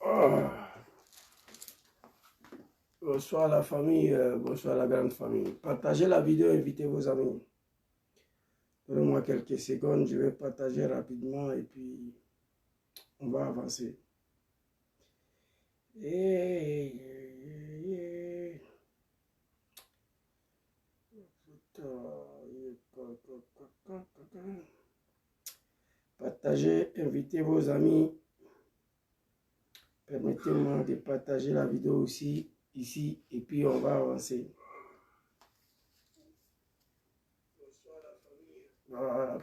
Oh. Bonsoir la famille, bonsoir la grande famille. Partagez la vidéo, invitez vos amis. Donnez-moi quelques secondes, je vais partager rapidement et puis on va avancer. Partagez, invitez vos amis. Permettez-moi de partager la vidéo aussi, ici, et puis on va avancer. Voilà.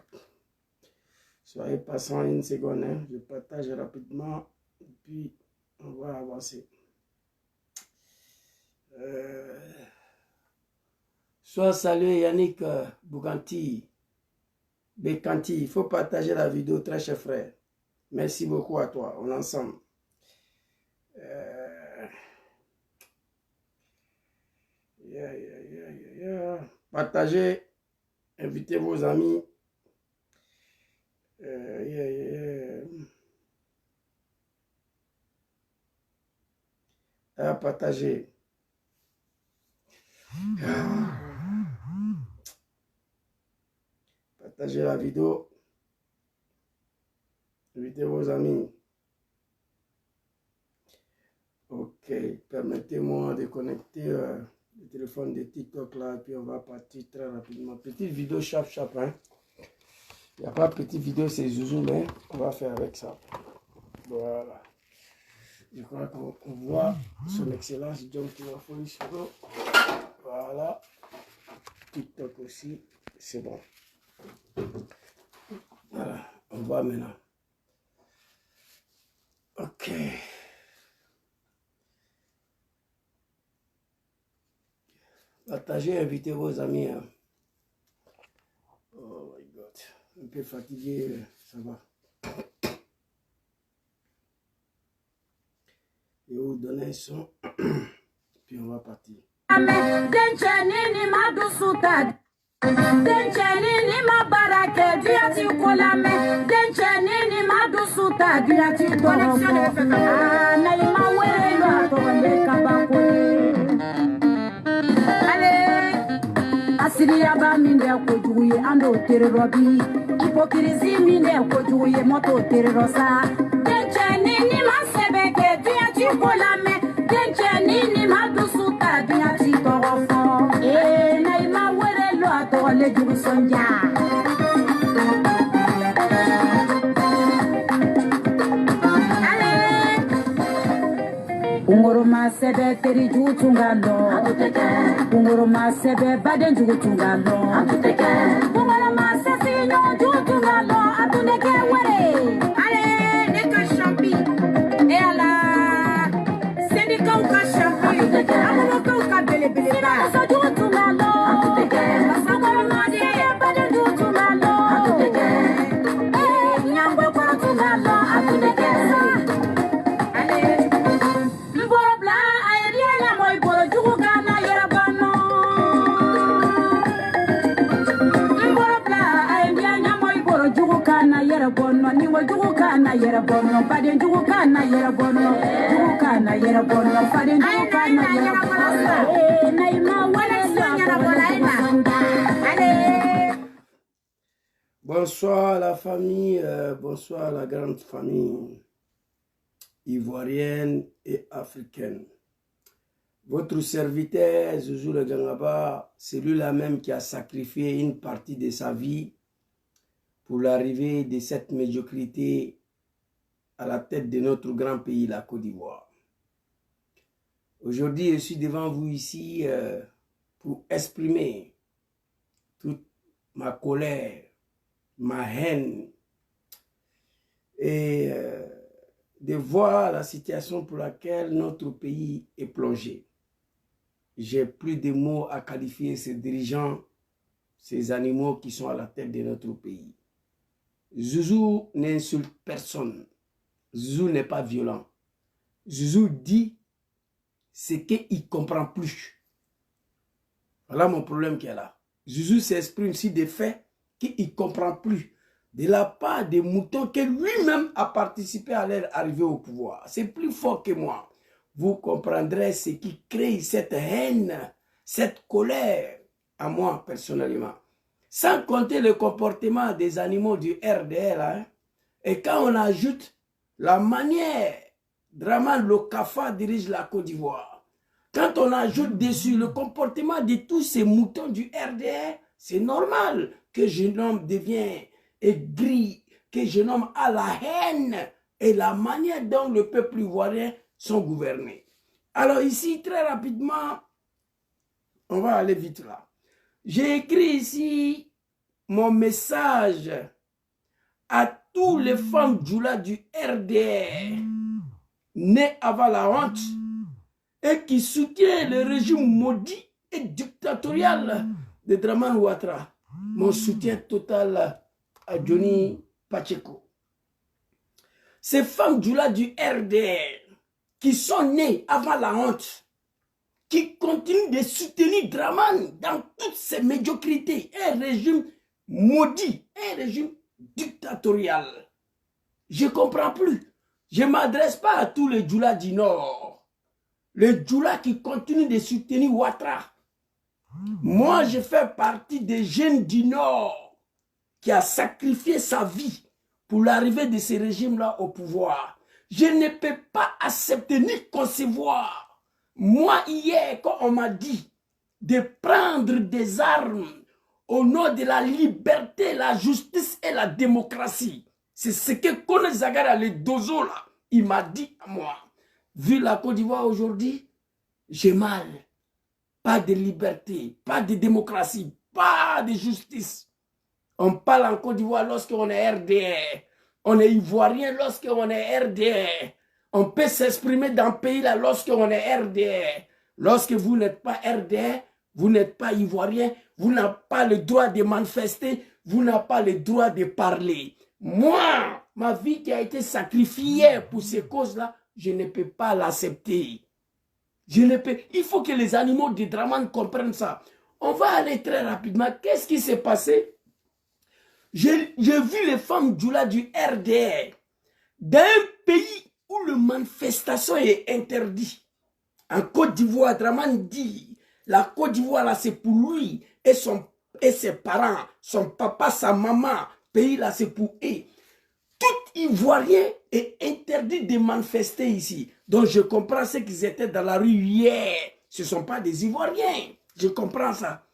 Soyez patient une seconde, hein. Je partage rapidement, et puis on va avancer. Sois salué Yannick Bouganti, Bekanti. Il faut partager la vidéo, très cher frère. Merci beaucoup à toi, on est ensemble. Partagez, invitez vos amis. Partagez. Partagez la vidéo. Invitez vos amis. Ok, permettez-moi de connecter le téléphone de TikTok là, et puis on va partir très rapidement. Petite vidéo chap, hein. Il n'y a pas de petite vidéo, c'est Zouzou, mais on va faire avec ça. Voilà. Je crois qu'on voit son excellence John Kinafoli Soro. Voilà. TikTok aussi, c'est bon. Voilà, on voit maintenant. Ok. Partagez, invitez vos amis. Hein. Oh my God. Un peu fatigué, ça va. Et vous donnez un son. Puis on va partir. Asiriaba minde kojuye ando tererobi hipokirizi minde kojuye moto tererosa dencheni ni masebeke diati kolame dencheni ni madusuta diati torofo na ima were lo atole jugu sonja Ungoroma sebe teri jugu tungalo Ungoroma sebe baden jugu tungalo Ungoroma sesi nyo jugu tungalo Atuneke were Ale neka champi E ala Sendika uka champi Amunoka uka bele bele ba Sina jugu tungalo Masangoroma de baden jugu tungalo Nyangwe kwa tungalo Atuneke Bono ni wa jugu kana yera bono baden jugu kana yera bono jugu kana yera bono baden jugu kana yera bono na ima wala sonya bola ina Bonsoir la famille, bonsoir la grande famille ivoirienne et africaine. Votre serviteur Zouzou le Gangaba, c'est lui-là même qui a sacrifié une partie de sa vie pour l'arrivée de cette médiocrité à la tête de notre grand pays, la Côte d'Ivoire. Aujourd'hui, je suis devant vous ici pour exprimer toute ma colère, ma haine et de voir la situation pour laquelle notre pays est plongé. J'ai plus de mots à qualifier ces dirigeants, ces animaux qui sont à la tête de notre pays. Zouzou n'insulte personne. Zouzou n'est pas violent. Zouzou dit ce qu'il ne comprend plus. Voilà mon problème qui est là. Zouzou s'exprime sur des faits qu'il ne comprend plus. de la part des moutons que lui-même a participé à leur arrivée au pouvoir. C'est plus fort que moi. Vous comprendrez ce qui crée cette haine, cette colère à moi personnellement. Sans compter le comportement des animaux du RDL. Hein. Et quand on ajoute la manière Draman Lokafa dirige la Côte d'Ivoire, quand on ajoute dessus le comportement de tous ces moutons du RDR, c'est normal que jeune homme devienne aigri, que jeune homme a la haine et la manière dont le peuple ivoirien sont gouvernés. Alors ici, très rapidement, on va aller vite là. J'ai écrit ici mon message à tous les femmes Djoula du RDR, nées avant la honte, et qui soutiennent le régime maudit et dictatorial de Draman Ouattara. Mon soutien total à Johnny Pacheco. Ces femmes Djoula du RDR qui sont nées avant la honte, qui continuent de soutenir Draman dans toutes ses médiocrités, un régime maudit, un régime dictatorial. Je ne comprends plus. Je ne m'adresse pas à tous les Djoula du Nord. Les Djoula qui continuent de soutenir Ouattara. Moi, je fais partie des jeunes du Nord qui a sacrifié sa vie pour l'arrivée de ce régime-là au pouvoir. Je ne peux pas accepter ni concevoir. Moi, hier, quand on m'a dit de prendre des armes au nom de la liberté, la justice et la démocratie, c'est ce que Kone Zagara, le dozo là, il m'a dit à moi. Vu la Côte d'Ivoire aujourd'hui, j'ai mal. Pas de liberté, pas de démocratie, pas de justice. On parle en Côte d'Ivoire lorsqu'on est RDR. On est ivoirien lorsqu'on est RDR. On peut s'exprimer dans le pays là lorsqu'on est RDR. Lorsque vous n'êtes pas RDR, vous n'êtes pas ivoirien, vous n'avez pas le droit de manifester, vous n'avez pas le droit de parler. Moi, ma vie qui a été sacrifiée pour ces causes-là, je ne peux pas l'accepter. Je ne peux. Il faut que les animaux de Draman comprennent ça. On va aller très rapidement. Qu'est-ce qui s'est passé? J'ai vu les femmes Djoula du RDR dans un pays où la manifestation est interdite. En Côte d'Ivoire, Draman dit, la Côte d'Ivoire là c'est pour lui et ses parents, son papa, sa maman. Pays là c'est pour eux. Tout Ivoirien est interdit de manifester ici. Donc je comprends ce qu'ils étaient dans la rue hier. Ce ne sont pas des Ivoiriens. Je comprends ça.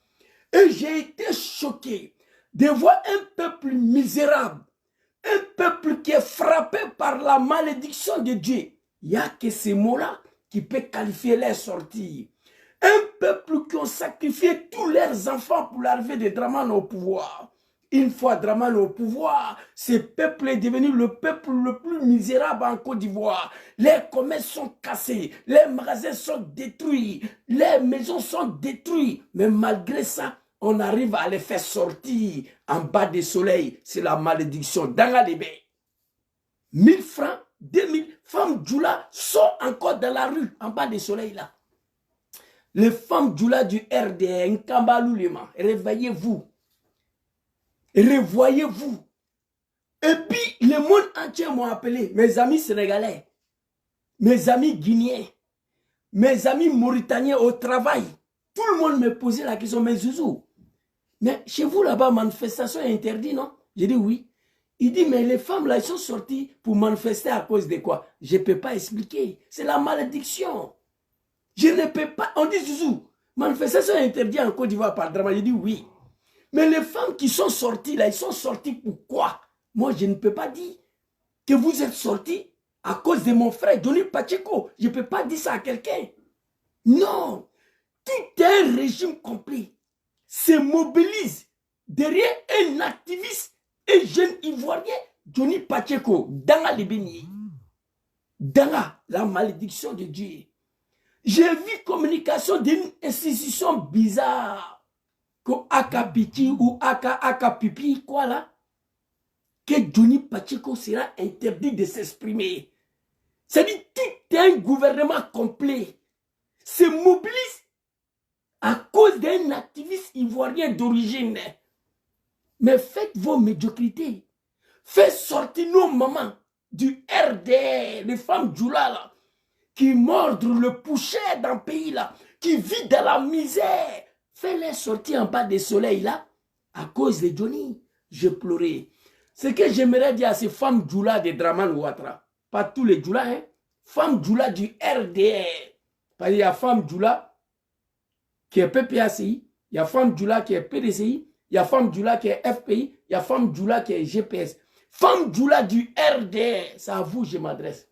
Et j'ai été choqué de voir un peuple misérable. Un peuple qui est frappé par la malédiction de Dieu. Il n'y a que ces mots-là qui peuvent qualifier leur sortie. Un peuple qui ont sacrifié tous leurs enfants pour l'arrivée de Draman au pouvoir. Une fois Draman au pouvoir, ce peuple est devenu le peuple le plus misérable en Côte d'Ivoire. Les commerces sont cassés, les magasins sont détruits, les maisons sont détruites. Mais malgré ça, on arrive à les faire sortir en bas du soleil. C'est la malédiction. Dans la Libé, 1000 francs, 2000 femmes Djoula sont encore dans la rue, en bas du soleil là. Les femmes Djoula du RDR, Nkambalou Lema, réveillez-vous. Revoyez-vous. Et puis, le monde entier m'a appelé, mes amis sénégalais, mes amis guinéens, mes amis mauritaniens au travail. Tout le monde me posait la question, mais Zouzou, mais chez vous là-bas, manifestation est interdite, non? J'ai dit oui. Il dit, mais les femmes là, elles sont sorties pour manifester à cause de quoi? Je ne peux pas expliquer. C'est la malédiction. Je ne peux pas. On dit, Zouzou, manifestation est interdite en Côte d'Ivoire par Draman. J'ai dit oui. Mais les femmes qui sont sorties là, elles sont sorties pour quoi? Moi, je ne peux pas dire que vous êtes sortis à cause de mon frère Johnny Pacheco. Je ne peux pas dire ça à quelqu'un. Non. Tout un régime complet se mobilise derrière un activiste, un jeune ivoirien, Johnny Pacheco, dans la Libénie. Dans la malédiction de Dieu. J'ai vu communication d'une institution bizarre. Que Aka Piti ou Aka Pipi, quoi là, que Johnny Pacheco sera interdit de s'exprimer. C'est-à-dire tout un gouvernement complet se mobilise à cause d'un activiste ivoirien d'origine. Mais faites vos médiocrités. fait sortir nos mamans du RDR, les femmes Djoula là, qui mordent le pouchet dans le pays là, qui vivent dans la misère. Fais-les sortir en bas des soleils là, à cause de Johnny. Je pleurais. Ce que j'aimerais dire à ces femmes Djoula de Draman Ouattara, pas tous les Djoula, hein, femmes Djoula du RDR. Parce qu'il y a femme Djoula qui est PPACI, il y a femme Djoula qui est PDCI, il y a femme Djoula qui est FPI, il y a femme Djoula qui est GPS. Femme Djoula du RDR, c'est à vous que je m'adresse.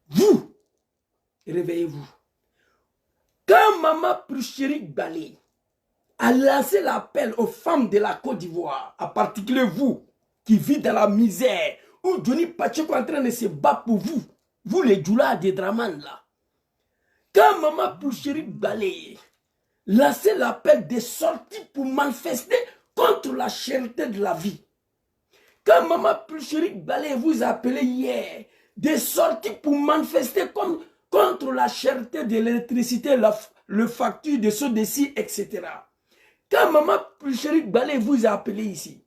Vous, réveillez-vous. Quand Maman Prucherik Balé a lancé l'appel aux femmes de la Côte d'Ivoire, en particulier vous, qui vivez dans la misère, où Johnny Pacheco est en train de se battre pour vous, vous les Djoula de Draman là. Quand Maman Prucherik Balé lancé l'appel de sortir pour manifester contre la cherté de la vie. Quand Maman Prucherik Balé vous a appelé hier de sortir pour manifester contre la cherté de l'électricité, le facture de ceux d'ici, etc. Quand Maman Prucherik Balé vous a appelé ici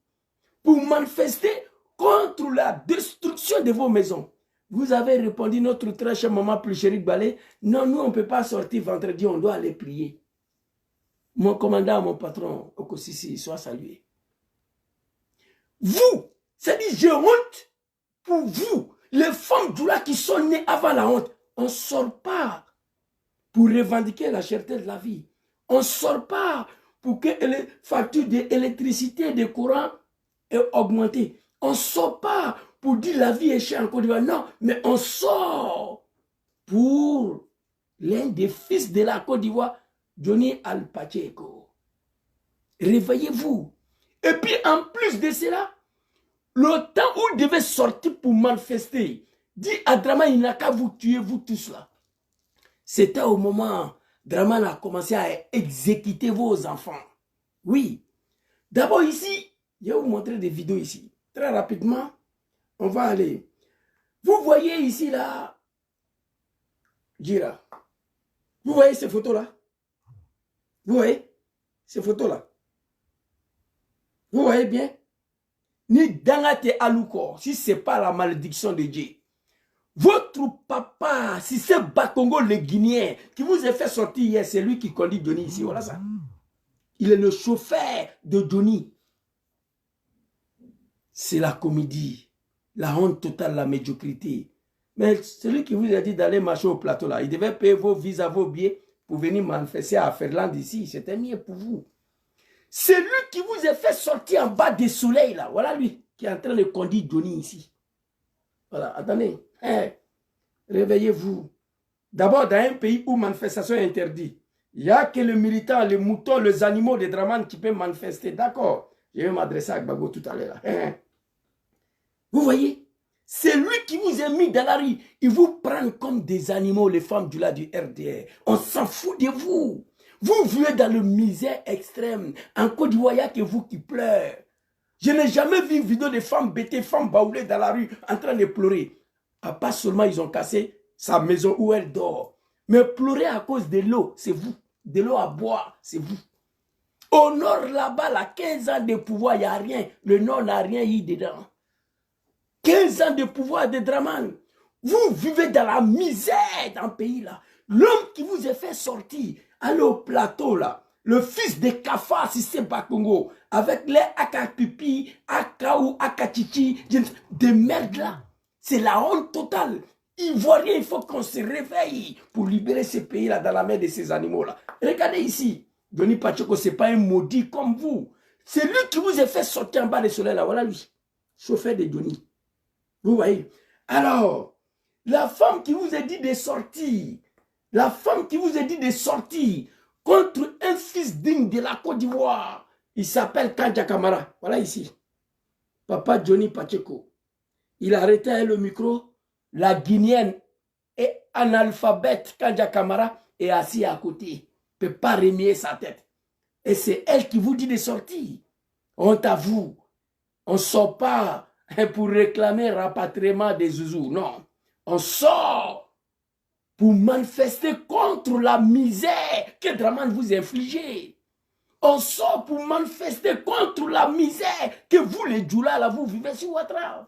pour manifester contre la destruction de vos maisons, vous avez répondu, notre très chère Maman Prucherik Balé, non, nous on ne peut pas sortir vendredi, on doit aller prier. Mon commandant, mon patron, Okosisi, soit salué. Vous, c'est-à-dire, j'ai honte pour vous, les femmes Djoula qui sont nées avant la honte. On ne sort pas pour revendiquer la cherté de la vie. On ne sort pas pour que les factures d'électricité et de courant aient augmenté. On ne sort pas pour dire la vie est chère en Côte d'Ivoire. Non, mais on sort pour l'un des fils de la Côte d'Ivoire, Johnny Al Pacheco. Réveillez-vous. Et puis en plus de cela, le temps où vous devez sortir pour manifester, dit à Draman, il n'a qu'à vous tuer, vous tous là. C'était au moment où Draman a commencé à exécuter vos enfants. Oui. D'abord ici, je vais vous montrer des vidéos ici. Très rapidement, on va aller. Vous voyez ici là, Gira. Vous voyez ces photos là? Vous voyez ces photos-là? Vous voyez bien? Ni Dangate Alouko, si ce n'est pas la malédiction de Dieu. Votre papa, si c'est Bakongo le Guinéen qui vous a fait sortir hier, c'est lui qui conduit Johnny ici. Voilà ça. Il est le chauffeur de Johnny. C'est la comédie, la honte totale, la médiocrité. Mais celui qui vous a dit d'aller marcher au plateau là, il devait payer vos visas, vos billets pour venir manifester à Ferland ici. C'était mieux pour vous. C'est lui qui vous a fait sortir en bas des soleils là. Voilà lui qui est en train de conduire Johnny ici. Voilà, attendez. Hein? Réveillez-vous. D'abord, dans un pays où manifestation est interdite, il n'y a que les militants, les moutons, les animaux de Draman qui peuvent manifester. D'accord. Je vais m'adresser à Gbagbo tout à l'heure. Hein? Vous voyez? C'est lui qui vous a mis dans la rue. Il vous prend comme des animaux, les femmes du RDR. On s'en fout de vous. Vous vivez dans le misère extrême. En Côte d'Ivoire, il n'y a que vous qui pleurez. Je n'ai jamais vu une vidéo de femmes bêtées, femmes baoulées dans la rue en train de pleurer. Pas seulement ils ont cassé sa maison où elle dort. Mais pleurer à cause de l'eau, c'est vous. De l'eau à boire, c'est vous. Au nord, là-bas, là, 15 ans de pouvoir, il n'y a rien. Le nord n'a rien eu dedans. 15 ans de pouvoir de Draman. Vous vivez dans la misère dans le pays là. L'homme qui vous a fait sortir, aller au plateau là, le fils de Kafa Sissé Bakongo, avec les Akapipi, Akaou, Akachichi, des merdes là. C'est la honte totale. Ivoirien, il faut qu'on se réveille pour libérer ce pays là dans la main de ces animaux là. Regardez ici. Johnny Pacheco, ce n'est pas un maudit comme vous. C'est lui qui vous a fait sortir en bas des soleils là. Voilà lui. Chauffeur de Johnny. Vous voyez? Alors, la femme qui vous a dit de sortir, la femme qui vous a dit de sortir contre un fils digne de la Côte d'Ivoire, il s'appelle Kandja Kamara. Voilà ici. Papa Johnny Pacheco. Il a arrêté le micro. La Guinéenne est analphabète. Kandja Kamara est assis à côté. Ne peut pas remuer sa tête. Et c'est elle qui vous dit de sortir. Honte à vous. On ne sort pas pour réclamer rapatriement des zouzous. Non. On sort pour manifester contre la misère que Draman vous infligez. On sort pour manifester contre la misère que vous, les Djoula, là, vous vivez sur Ouattara.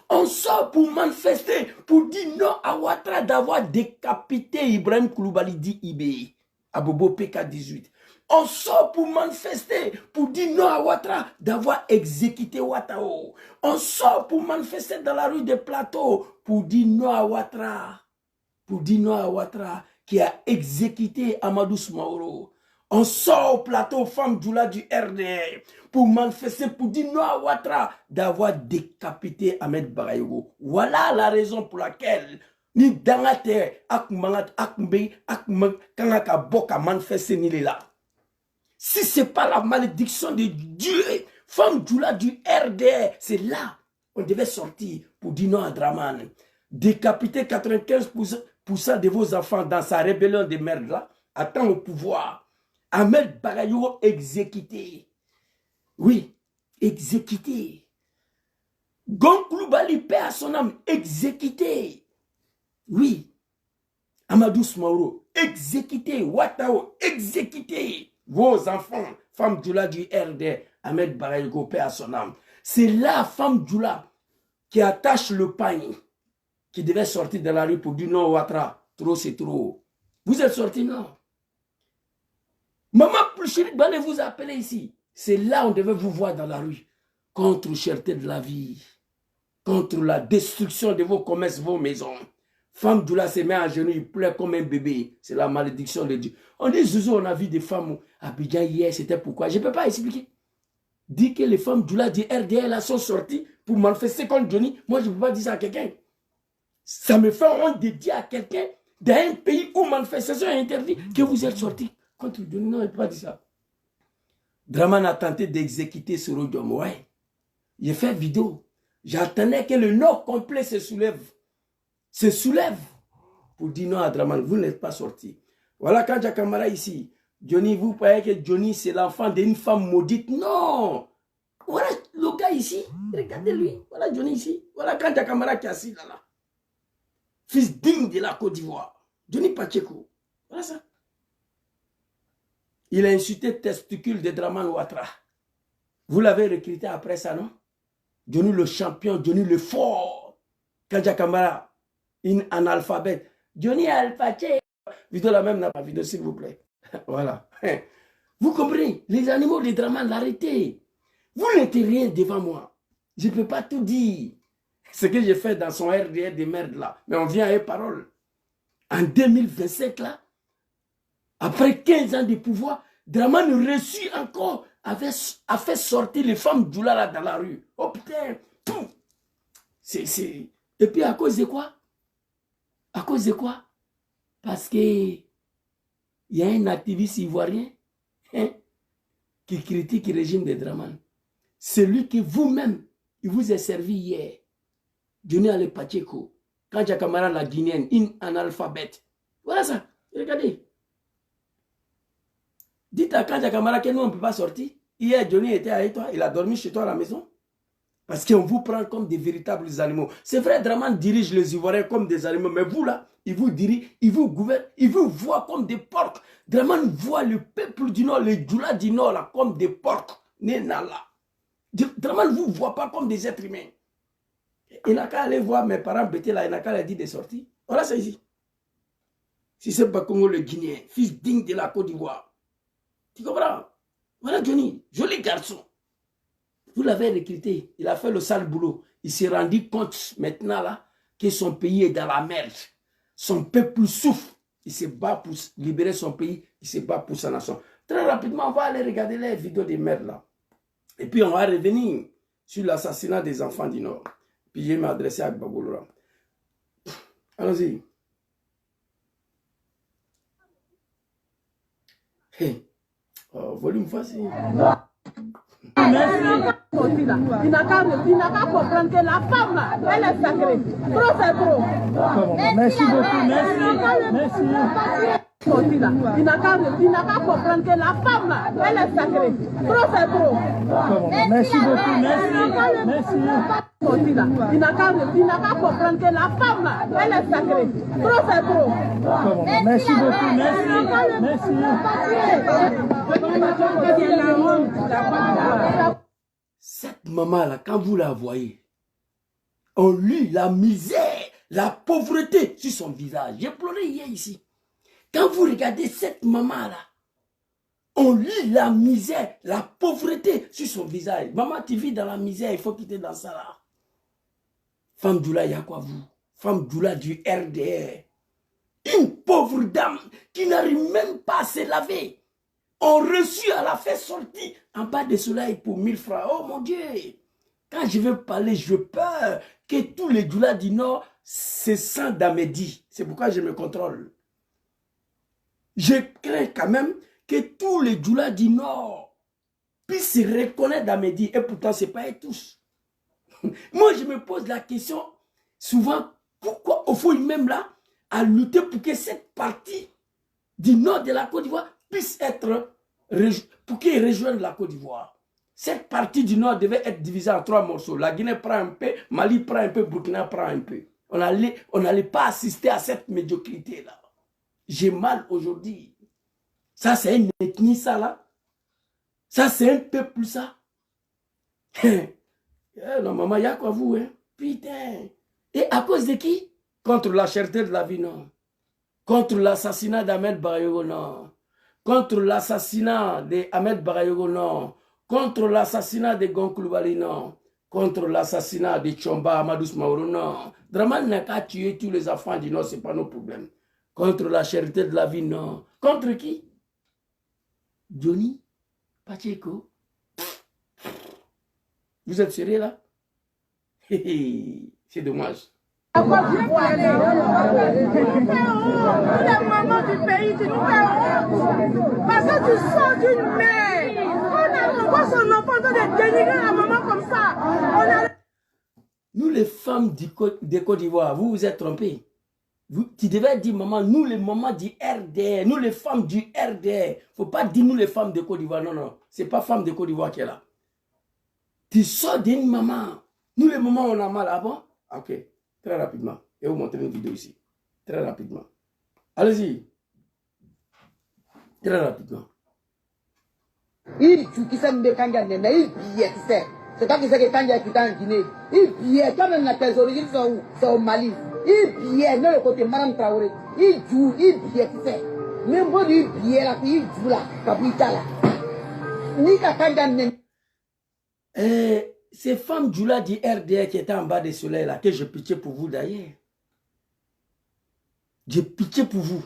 On sort pour manifester, pour dire non à Ouattara d'avoir décapité Ibrahim Koulibaly dit IBE, à Bobo PK18. On sort pour manifester, pour dire non à Ouattara d'avoir exécuté Ouattao. On sort pour manifester dans la rue des Plateaux, pour dire non à Ouattara. Pour dire non à Ouattara qui a exécuté Amadou Smaoro. On sort au plateau femmes Djoula du RDR pour manifester, pour dire non à Ouattara d'avoir décapité Ahmed Bagayogo. Voilà la raison pour laquelle ni dangate akmangat akmbe kangaka boka manifester ni là. Si c'est pas la malédiction de Dieu, femme Djoula du RDR, c'est là on devait sortir pour dire non à Draman. Décapiter 95% de vos enfants dans sa rébellion de merde là, attend au pouvoir. Ahmed Bagayogo exécuté. Oui, exécuté. Gon Koulibaly, paix à son âme, exécuté. Oui. Amadou Smaoro, exécuté. Ouattao, exécuté. Vos enfants, femme Djoula du RD, Ahmed Bagayogo, paix à son âme. C'est la femme Djoula qui attache le pagne, qui devait sortir de la rue pour dire non, Ouattara, trop c'est trop. Vous êtes sortis, non? Maman Plouchéric Balé vous appelez ici. C'est là où on devait vous voir dans la rue. Contre la cherté de la vie. Contre la destruction de vos commerces, vos maisons. Femme Djoula se met à genoux, il pleure comme un bébé. C'est la malédiction de Dieu. On dit, Zouzou, on a vu des femmes à Abidjan hier, c'était pourquoi? Je ne peux pas expliquer. Dit que les femmes Djoula du RDL là sont sorties pour manifester contre Johnny. Moi, je ne peux pas dire ça à quelqu'un. Ça me fait honte de dire à quelqu'un dans un pays où manifestation est interdite que vous êtes sortis contre Johnny. Non, je ne peux pas dire ça. Draman a tenté d'exécuter ce Diom. Ouais. J'ai fait vidéo. J'attendais que le nord complet se soulève. Se soulève pour dire non à Draman. Vous n'êtes pas sorti. Voilà quand j'ai Kamara ici. Johnny, vous croyez que Johnny c'est l'enfant d'une femme maudite? Non. Voilà le gars ici. Regardez-lui. Voilà Johnny ici. Voilà quand j'ai Kamara qui est assis là. Fils digne de la Côte d'Ivoire. Johnny Pacheco. Voilà ça. Il a insulté le testicule de Draman Ouattara. Vous l'avez recruté après ça, non? Johnny le champion, Johnny le fort. Kanja Kamara, un analphabète. Johnny Alpache. Vidéo la même, n'a pas vidéo, s'il vous plaît. Voilà. Vous comprenez? Les animaux de Draman, l'arrêtez. Vous n'êtes rien devant moi. Je ne peux pas tout dire. Ce que j'ai fait dans son RDR de merde là. Mais on vient à parole. En 2025 là, après 15 ans de pouvoir, Draman reçu encore, a fait sortir les femmes Djoula là dans la rue. Oh putain, tout. Et puis à cause de quoi? À cause de quoi? Parce que il y a un activiste ivoirien qui critique le régime de Draman. Celui que vous-même, il vous a servi hier. Johnny Ale Pacheco. Quand j'ai Kamara la Guinéenne, une analphabète. Voilà ça. Regardez. Dites à Kanja Kamara que nous, on ne peut pas sortir. Hier, Johnny était avec toi. Il a dormi chez toi à la maison. Parce qu'on vous prend comme des véritables animaux. C'est vrai, Draman dirige les Ivoiriens comme des animaux. Mais vous, là, il vous dirige, il vous gouverne, il vous voit comme des porcs. Draman voit le peuple du Nord, les Djoula du Nord, là, comme des porcs. Nénala. Draman ne vous voit pas comme des êtres humains. Il n'a qu'à aller voir mes parents bêtés là. Il n'a qu'à leur dire de sortir. Voilà, c'est ici. Si c'est Bakongo le Guinéen, fils digne de la Côte d'Ivoire. Tu comprends? Voilà Johnny, joli garçon. Vous l'avez recruté, il a fait le sale boulot. Il s'est rendu compte maintenant là que son pays est dans la merde. Son peuple souffre. Il se bat pour libérer son pays, il se bat pour sa nation. Très rapidement, on va aller regarder les vidéos de merde là. Et puis on va revenir sur l'assassinat des enfants du Nord. Puis je vais m'adresser à Babouloura. Allons-y. Hey. Oh, volume facile. Il n'a qu'à comprendre que la femme, là, elle est sacrée. Trop, c'est trop. Merci beaucoup, merci. Il n'a qu'à comprendre que la femme, là, elle est sacrée. Trop, c'est trop. Merci beaucoup, merci. Il n'a qu'à comprendre que la femme, là, elle est sacrée. Trop, c'est trop. Merci beaucoup, merci. Cette maman-là, quand vous la voyez, on lit la misère, la pauvreté sur son visage. J'ai pleuré hier ici. Quand vous regardez cette maman-là, on lit la misère, la pauvreté sur son visage. Maman, tu vis dans la misère, il faut quitter dans ça là. Femme Doula, il y a quoi vous? Femme Doula du RDR. Une pauvre dame qui n'arrive même pas à se laver. On reçu, à la fait sortir en bas de soleil pour 1000 francs. Oh mon Dieu! Quand je veux parler, je peur que tous les Doulas du Nord se sentent d'Amédi. C'est pourquoi je me contrôle. Je crains quand même que tous les Doulas du Nord puissent se reconnaître d'Amédi. Et pourtant, ce n'est pas eux tous. Moi, je me pose la question souvent, pourquoi au fond, même là, à lutter pour que cette partie du nord de la Côte d'Ivoire puisse être, pour qu'ils rejoignent la Côte d'Ivoire. Cette partie du nord devait être divisée en 3 morceaux. La Guinée prend un peu, Mali prend un peu, Burkina prend un peu. On n'allait pas assister à cette médiocrité-là. J'ai mal aujourd'hui. Ça, c'est une ethnie, ça, là. Ça, c'est un peuple, ça. Non, maman, il y a quoi, vous, hein? Putain. Et à cause de qui? Contre la cherté de la vie, non. Contre l'assassinat d'Ahmed Barayogo, non. Contre l'assassinat d'Ahmed Barayogo, non. Contre l'assassinat de Gonkouloubali, non. Contre l'assassinat de Tchomba Amadou Smaouro, non. Draman n'a qu'à tuer tous les enfants du Nord, ce n'est pas nos problèmes. Contre la cherté de la vie, non. Contre qui? Johnny Pacheco. Vous êtes sérieux là? C'est dommage. Tous les mamans du pays, tu nous fais honte. Parce que tu sors d'une mère. On voit son enfant de dénigrer la maman comme ça. Nous les femmes de Côte d'Ivoire, vous vous êtes trompés. Tu devais dire maman, nous les mamans du RDR, nous les femmes du RDR. Il ne faut pas dire nous les femmes de Côte d'Ivoire. Non, non. Ce n'est pas femme de Côte d'Ivoire qui est là. Tu sors d'une maman. Nous les mamans, on a mal. Ah bon? Ok. Très rapidement. Et vous montrer une vidéo ici. Très rapidement. Allez-y. Très rapidement. Il tue qui s'est mis Kanga Nene, il pillait, tu sais. C'est toi qui sais que Kanga est en Guinée. Il pillait, toi même tes origines sont au Mali. Il pillait, non le côté Madame Traoré. Il joue, il pillait, tu sais. Même moi, il pillait là, puis il joue là, Kabouita là. Ni Kanga Nene. Ces femmes Djoula du RDR qui étaient en bas des soleils là, que j'ai pitié pour vous d'ailleurs. J'ai pitié pour vous.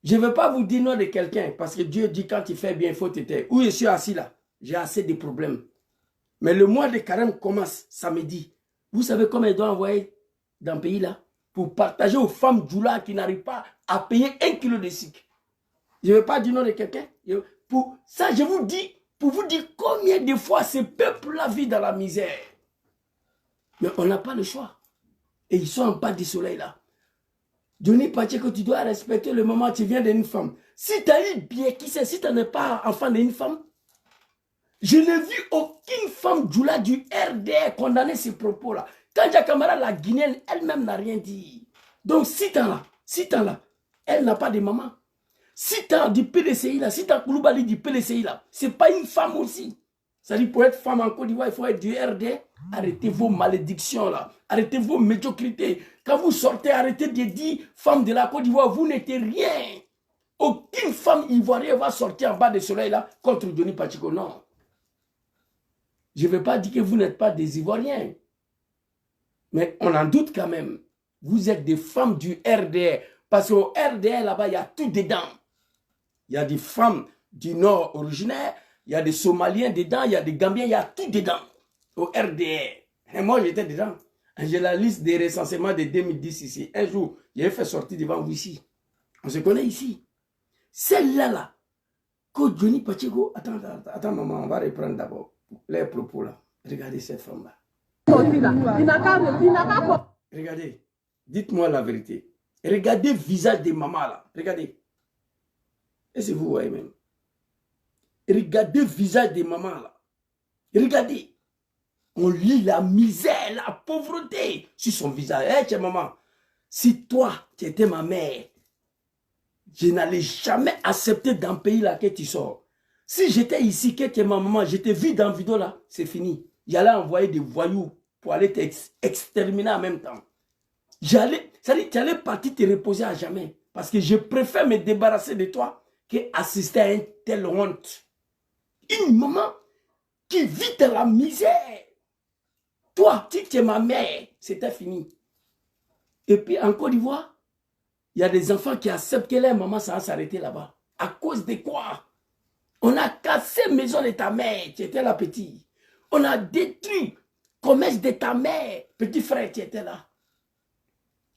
Je ne veux pas vous dire non de quelqu'un, parce que Dieu dit quand il fait bien, il faut te taire. Où je suis assis là, j'ai assez de problèmes. Mais le mois de carême commence samedi. Vous savez combien il doit envoyer dans le pays là pour partager aux femmes Djoula qui n'arrivent pas à payer 1 kilo de sucre. Je ne veux pas dire non de quelqu'un. Pour ça, je vous dis, pour vous dire combien de fois ce peuple-là vit dans la misère. Mais on n'a pas le choix. Et ils sont en bas du soleil là. Johnny Pacheco, tu dois respecter le moment où tu viens d'une femme. Si tu as eu bien, qui sait, si tu n'es pas enfant d'une femme, je n'ai vu aucune femme Djoula du RDR condamner ces propos-là. Quand Kamara, la Guinéenne, elle-même n'a rien dit. Donc si tu as là, elle n'a pas de maman. Si tu as du PDCI là, si tu as Kouloubali du PDCI là, ce n'est pas une femme aussi. C'est-à-dire pour être femme en Côte d'Ivoire, il faut être du RDR. Arrêtez vos malédictions là. Arrêtez vos médiocrités. Quand vous sortez, arrêtez de dire femme de la Côte d'Ivoire, vous n'êtes rien. Aucune femme ivoirienne va sortir en bas du soleil là contre Johnny Pacheco. Non. Je ne veux pas dire que vous n'êtes pas des Ivoiriens. Mais on en doute quand même. Vous êtes des femmes du RDR. Parce qu'au RDR là-bas, il y a tout dedans. Il y a des femmes du Nord originaires. Il y a des Somaliens dedans, il y a des Gambiens, il y a tout dedans. Au RDR. Et moi, j'étais dedans. J'ai la liste des recensements de 2010 ici. Un jour, j'ai fait sortir devant vous ici. On se connaît ici. Celle-là, là, que Johnny Pacheco... Attends, maman, on va reprendre d'abord les propos là. Regardez cette femme-là. Regardez. Dites-moi la vérité. Regardez le visage de maman là. Regardez. Et c'est vous voyez même. Regardez le visage de maman là. Regardez. On lit la misère, la pauvreté sur son visage. Hé, maman, si toi, tu étais ma mère, Je n'allais jamais accepter dans le pays là que tu sors. Si j'étais ici, que tu es ma maman, je t'ai vu dans la vidéo là, c'est fini. J'allais envoyer des voyous pour aller t'exterminer en même temps. J'allais, c'est-à-dire, tu allais partir te reposer à jamais. Parce que je préfère me débarrasser de toi qu'assister à une telle honte. Une maman qui vit dans la misère. Toi, tu es ma mère, c'était fini. Et puis en Côte d'Ivoire, il y a des enfants qui acceptent que leur maman ça va s'arrêter là-bas. À cause de quoi? On a cassé la maison de ta mère, tu étais là petit. On a détruit le commerce de ta mère, petit frère, tu étais là.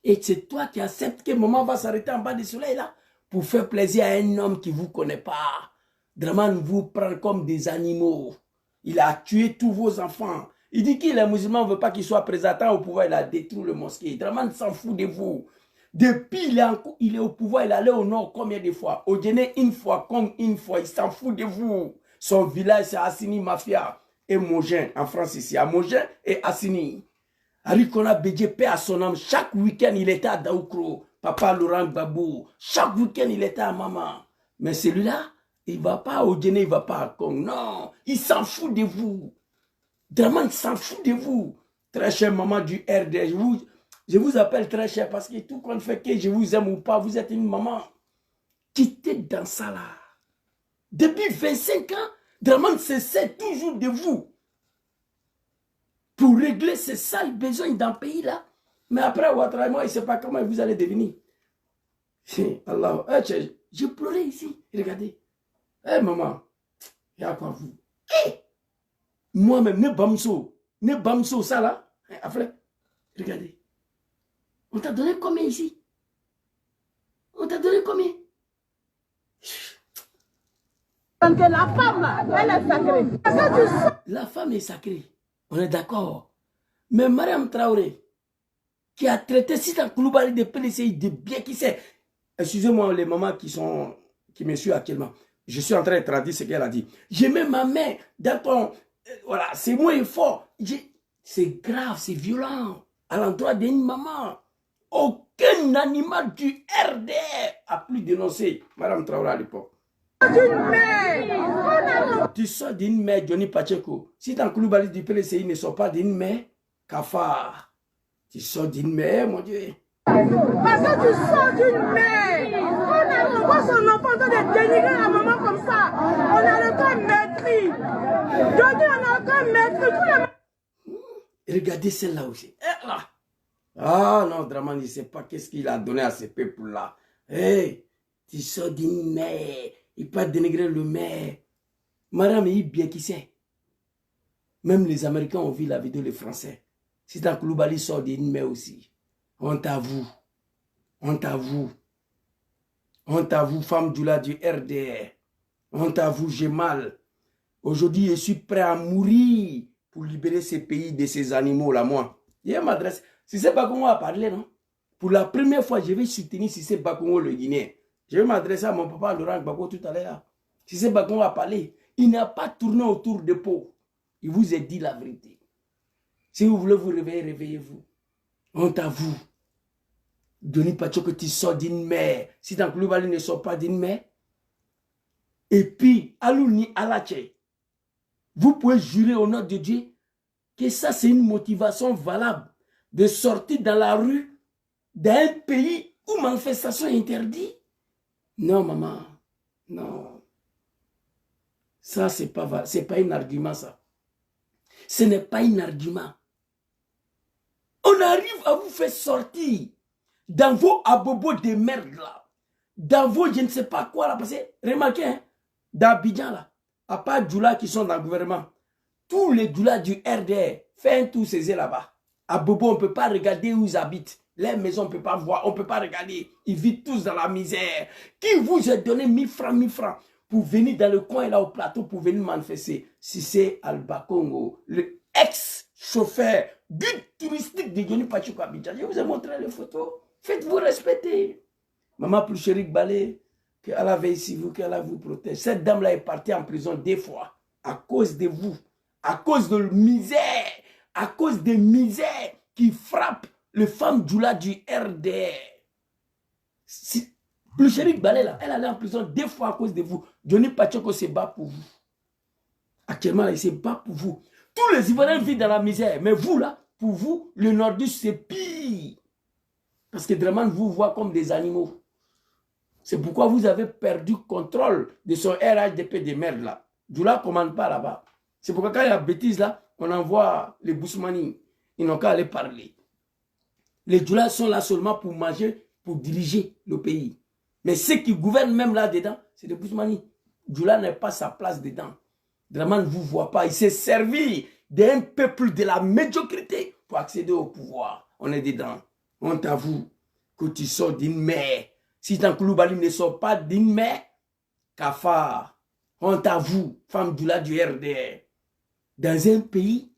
Et c'est toi qui acceptes que maman va s'arrêter en bas du soleil là pour faire plaisir à un homme qui ne vous connaît pas. Draman vous prend comme des animaux. Il a tué tous vos enfants. Il dit qu'il est musulman, on ne veut pas qu'il soit présentant au pouvoir, il a détruit le mosquée. Draman s'en fout de vous. Depuis il est au pouvoir, il est allé au nord combien de fois? Au Guinée une fois, comme une fois, il s'en fout de vous. Son village c'est Assini Mafia et Mogin, en France ici, à Mogin et Assini. Arikona Bédié, paix à son âme, chaque week-end il était à Daoukro, papa Laurent Gbagbo, chaque week-end il était à maman. Mais celui-là, il ne va pas au Guinée, il ne va pas à Congo. Non, il s'en fout de vous. Draman s'en fout de vous. Très chère maman du RD, je vous appelle très cher parce que tout compte fait que je vous aime ou pas, vous êtes une maman. Quittez dans ça là. Depuis 25 ans, Draman s'essaie toujours de vous. Pour régler ces sales besoins dans le pays là. Mais après, Ouattara, moi, il ne sait pas comment vous allez devenir. Allah, j'ai pleuré ici. Regardez. Maman, il y a quoi vous? Moi-même, ne bamso, ça là. Après, regardez. On t'a donné combien ici? On t'a donné combien? Parce que la femme, elle est sacrée. La femme est sacrée. On est d'accord. Mais Mariam Traoré, qui a traité Sita Koulibaly de PDCI de bien qui sait. Excusez-moi les mamans qui me suivent actuellement. Je suis en train de traduire ce qu'elle a dit. Je mets ma main dans ton... voilà, c'est moins fort. C'est grave, c'est violent. À l'endroit d'une maman. Aucun animal du RD a pu dénoncer Mme Traoré à l'époque. Tu sors d'une mère, Johnny Pacheco. Si dans Koulibaly du PLCI ne sort pas d'une mère, Kafar. Tu sors d'une mère, mon Dieu. Parce que tu sors d'une mère. On voit son enfant de dénigrer la maman comme ça. On n'a aucun maîtrise. Johnny, on n'a aucun maîtrise. Regardez celle-là aussi. Là. Ah non, Draman, il ne sait pas qu'est-ce qu'il a donné à ces peuples-là. Hey, tu sors d'une mère. Il peut dénigrer le maire. Madame, il bien qui sait. Même les Américains ont vu la vidéo, les Français. Si dans Koulibaly sort d'une mère aussi. Honte à vous. Honte à vous. Honte à vous, femme du RDR. Honte à vous, j'ai mal. Aujourd'hui, je suis prêt à mourir pour libérer ces pays de ces animaux-là, moi. Je m'adresse. Cissé Bakongo a parlé, non? Pour la première fois, je vais soutenir Cissé Bakongo, le Guinéen. Je vais m'adresser à mon papa Laurent Gbagbo tout à l'heure. Cissé Bakongo a parlé. Il n'a pas tourné autour de peau. Il vous a dit la vérité. Si vous voulez vous réveiller, réveillez-vous. Honte à vous. Johnny Pacheco, tu sors d'une mère. Si dans Koulibaly ne sort pas d'une mère. Et puis, Alouni Alache. Vous pouvez jurer au nom de Dieu que ça, c'est une motivation valable de sortir dans la rue d'un pays où manifestation est interdite. Non, maman. Non. Ça, c'est pas un argument, ça. Ce n'est pas un argument. On arrive à vous faire sortir dans vos abobos de merde, là. Dans vos je ne sais pas quoi, là. Parce que, remarquez, hein, dans Abidjan, là, à part Djoula qui sont dans le gouvernement, tous les Djoula du RDR, font un tour césé là-bas. À Bobo, on ne peut pas regarder où ils habitent. Les maisons, on ne peut pas voir, on ne peut pas regarder. Ils vivent tous dans la misère. Qui vous a donné 1000 francs pour venir dans le coin là au plateau pour venir manifester? Si c'est Alba Congo, le ex-chauffeur guide touristique de Johnny Pacheco Abidjan. Je vous ai montré les photos. Faites-vous respecter. Maman plus chérie Balé, que Allah veille sur vous, que Allah vous protège. Cette dame-là est partie en prison 2 fois à cause de vous, à cause de misère, à cause des misères qui frappent les femmes Djoula du RDR. Le shérif Balé, là, elle allait en prison 2 fois à cause de vous. Johnny Pacheco se bat pour vous. Actuellement, là, il se bat pour vous. Tous les Ivoiriens vivent dans la misère. Mais vous, là, pour vous, le nordiste, c'est pire. Parce que Draman vous voit comme des animaux. C'est pourquoi vous avez perdu contrôle de son RHDP de merde, là. Djoula ne commande pas là-bas. C'est pourquoi quand il y a bêtise, là, on envoie les Bousmani. Ils n'ont qu'à aller parler. Les Djoulas sont là seulement pour manger, pour diriger le pays. Mais ceux qui gouvernent même là-dedans, c'est des Bousmani. Djoula n'est pas sa place dedans. Draman ne vous voit pas. Il s'est servi d'un peuple de la médiocrité pour accéder au pouvoir. On est dedans. Honte à vous que tu sors d'une mer. Si Tankouloubalim ne sort pas d'une mer, Kafar, honte à vous, femme Djoula du RDR. Dans un pays,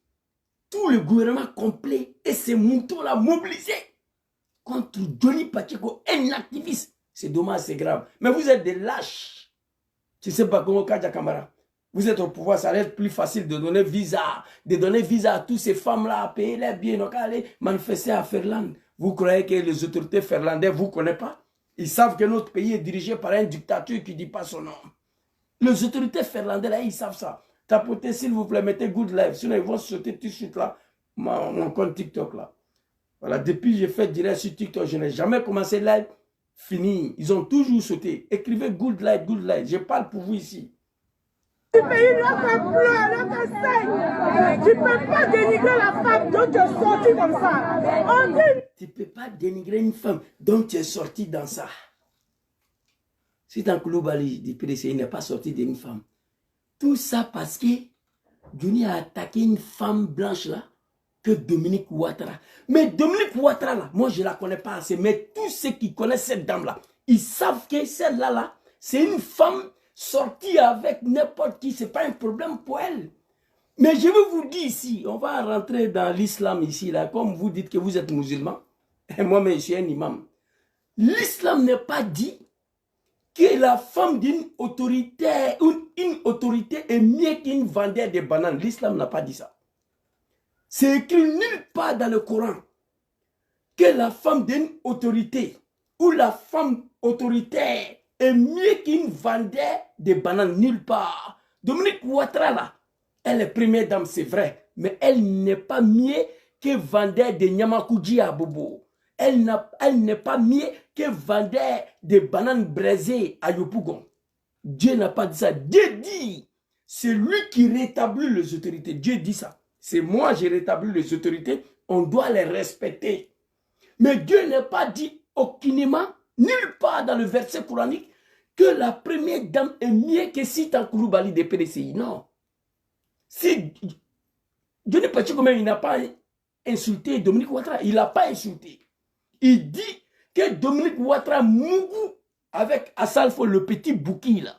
tout le gouvernement complet et ces moutons-là mobilisés contre Johnny Pacheco, un activiste. C'est dommage, c'est grave. Mais vous êtes des lâches. Tu sais pas comment Kadja Kamara. Vous êtes au pouvoir, ça va être plus facile de donner visa à toutes ces femmes-là, à payer les billets, donc aller manifester à Ferland. Vous croyez que les autorités ferlandaises ne vous connaissent pas? Ils savent que notre pays est dirigé par un dictateur qui ne dit pas son nom. Les autorités ferlandaises, là, ils savent ça. Tapotez, s'il vous plaît, mettez good live. Sinon, ils vont sauter tout de suite là, mon compte TikTok là. Voilà, depuis que j'ai fait direct sur TikTok, je n'ai jamais commencé live. Fini. Ils ont toujours sauté. Écrivez good live, good live. Je parle pour vous ici. Tu pays l'autre pleure, l'autre saigne. Tu ne peux pas dénigrer la femme dont tu es sorti comme ça. On dit... Tu ne peux pas dénigrer une femme dont tu es sorti dans ça. Si Tankouloubalim du PDC n'est pas sorti d'une femme. Tout ça parce que Johnny a attaqué une femme blanche là, que Dominique Ouattara. Mais Dominique Ouattara là, moi je ne la connais pas assez, mais tous ceux qui connaissent cette dame là, ils savent que celle-là là, c'est une femme sortie avec n'importe qui, ce n'est pas un problème pour elle. Mais je veux vous dire ici, on va rentrer dans l'islam ici là, comme vous dites que vous êtes musulman, et moi je suis un imam. L'islam n'est pas dit que la femme d'une autorité, une autorité est mieux qu'une vendeur de bananes. L'islam n'a pas dit ça. C'est écrit nulle part dans le Coran que la femme d'une autorité ou la femme autoritaire est mieux qu'une vendeur de bananes. Nulle part. Dominique Ouattara là, elle est première dame, c'est vrai, mais elle n'est pas mieux que vendeur de Nyamakoudji à Bobo. Elle n'est pas mieux que vendeur de bananes braisées à Yopougon. Dieu n'a pas dit ça. Dieu dit, c'est lui qui rétablit les autorités. Dieu dit ça. C'est moi qui rétablis les autorités. On doit les respecter. Mais Dieu n'a pas dit aucunement, nulle part dans le verset coranique, que la première dame est mieux que si Tankouloubalim de PDCI. Non. Si Johnny Pacheco, il n'a pas insulté Dominique Ouattara. Il n'a pas insulté. Il dit que Dominique Ouattara mourut avec Assalfo, le petit bouki là.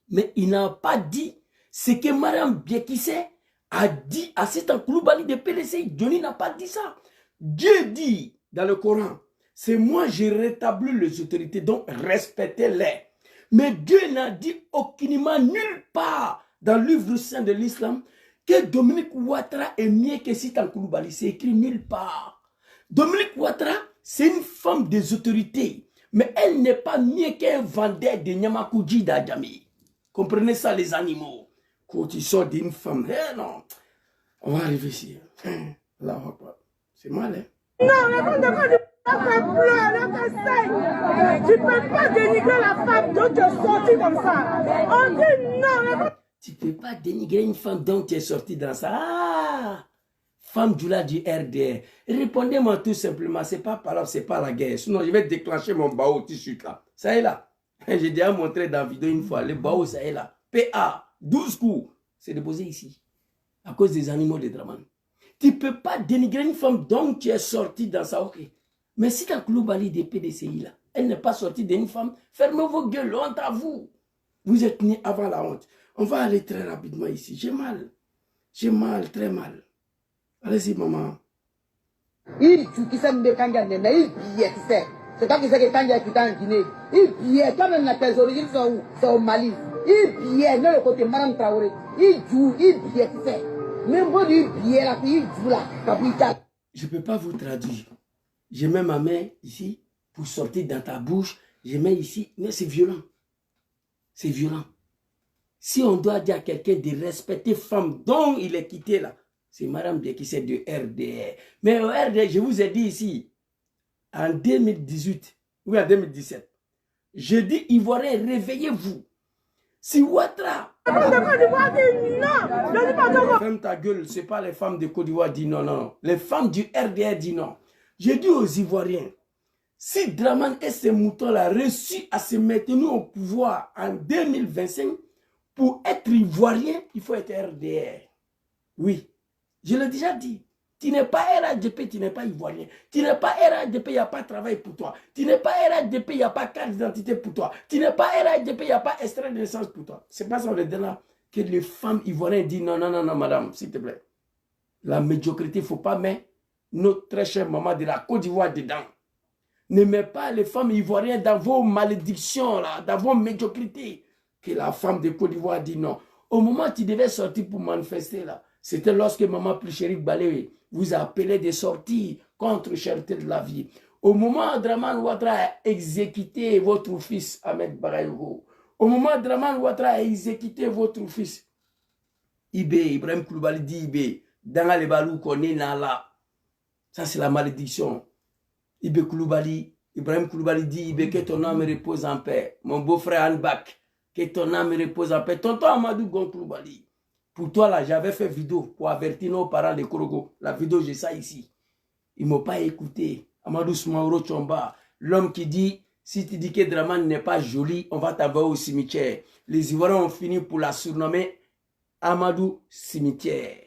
Mais il n'a pas dit ce que Mariam Biekisse a dit à cet Tankouloubalim de PDCI. Johnny n'a pas dit ça. Dieu dit dans le Coran, c'est moi j'ai rétabli les autorités, donc respectez-les. Mais Dieu n'a dit aucunement nulle part dans le livre saint de l'islam que Dominique Ouattara est mieux que si Tankouloubalim. C'est écrit nulle part. Dominique Ouattara, c'est une femme des autorités, mais elle n'est pas mieux qu'un vendeur de Nyamakoudji d'Adjami. Comprenez ça, les animaux. Quand tu sors d'une femme, non, on va arriver ici. Là, c'est mal, hein? Non, mais quand l'autre pleure, l'autre saigne. Tu ne peux pas dénigrer la femme dont tu es sorti comme ça. On dit non, mais... Tu ne peux pas dénigrer une femme dont tu es sorti dans ça. Ah! Femme Djoula du RDR. Répondez-moi tout simplement, c'est pas par là, c'est pas la guerre. Sinon, je vais déclencher mon bao tout de suite là. Ça est là. J'ai déjà montré dans la vidéo une fois. Le bao, ça est là. PA, 12 coups. C'est déposé ici. À cause des animaux de Draman. Tu ne peux pas dénigrer une femme dont tu es sorti dans ça, ok. Mais si Tankouloubalim des PDCI là, elle n'est pas sortie d'une femme, fermez vos gueules, honte à vous. Vous êtes nés avant la honte. On va aller très rapidement ici. J'ai mal. J'ai mal, très mal. Allez-y, maman. Il qui s'est mis Kanga Nena, il billet, tu sais. C'est toi qui sais que Kanga est en Guinée. Il billet, quand même tes origines sont où? C'est au Mali. Il billet, non, le côté Madame Traoré. Il joue, il billet, tu sais. Même bon, il billet là, puis il joue là. Je ne peux pas vous traduire. Je mets ma main ici pour sortir dans ta bouche Je mets ici, mais c'est violent. C'est violent. Si on doit dire à quelqu'un de respecter femme dont il est quitté là, c'est Madame qui c'est de RDR. Mais au RDR, je vous ai dit ici, en 2018, ou en 2017, je dis Ivoiriens, réveillez-vous. Si Ouattara... Ferme ta gueule, ce n'est pas les femmes de Côte d'Ivoire qui disent non, non. Les femmes du RDR disent non. Je dis aux Ivoiriens, si Dramane et ces moutons-là réussissent à se maintenir au pouvoir en 2025, pour être Ivoirien, il faut être RDR. Oui, je l'ai déjà dit. Tu n'es pas RADP, tu n'es pas Ivoirien. Tu n'es pas RADP, il n'y a pas de travail pour toi. Tu n'es pas RADP, il n'y a pas de carte d'identité pour toi. Tu n'es pas RADP, il n'y a pas extrait de naissance pour toi. C'est pas ça on est là que les femmes ivoiriennes disent non, non, non, non, madame, s'il te plaît. La médiocrité, il ne faut pas mettre notre très chère maman de la Côte d'Ivoire dedans. Ne mets pas les femmes ivoiriennes dans vos malédictions, là, dans vos médiocrités. Que la femme de Côte d'Ivoire dit non. Au moment où tu devais sortir pour manifester, là, c'était lorsque maman plus chérie Balé vous a appelé de sortir contre cherté de la vie. Au moment où Dramane Ouattara a exécuté votre fils Ahmed Barayogo, au moment où Dramane Ouattara a exécuté votre fils Ibrahim Koulibaly dit Ibé, dans les balous qu'on est là. Ça c'est la malédiction. Ibrahim Koulibaly dit Ibé, que ton âme repose en paix. Mon beau-frère Anbak, que ton âme repose en paix. Tonton Amadou Gon Koulibaly. Pour toi, là, j'avais fait vidéo pour avertir nos parents de Korogo. La vidéo, j'ai ça ici. Ils ne m'ont pas écouté. Amadou Smaoro Chomba, l'homme qui dit, si tu dis que Dramane n'est pas joli, on va t'avoir au cimetière. Les Ivoiriens ont fini pour la surnommer Amadou Cimetière.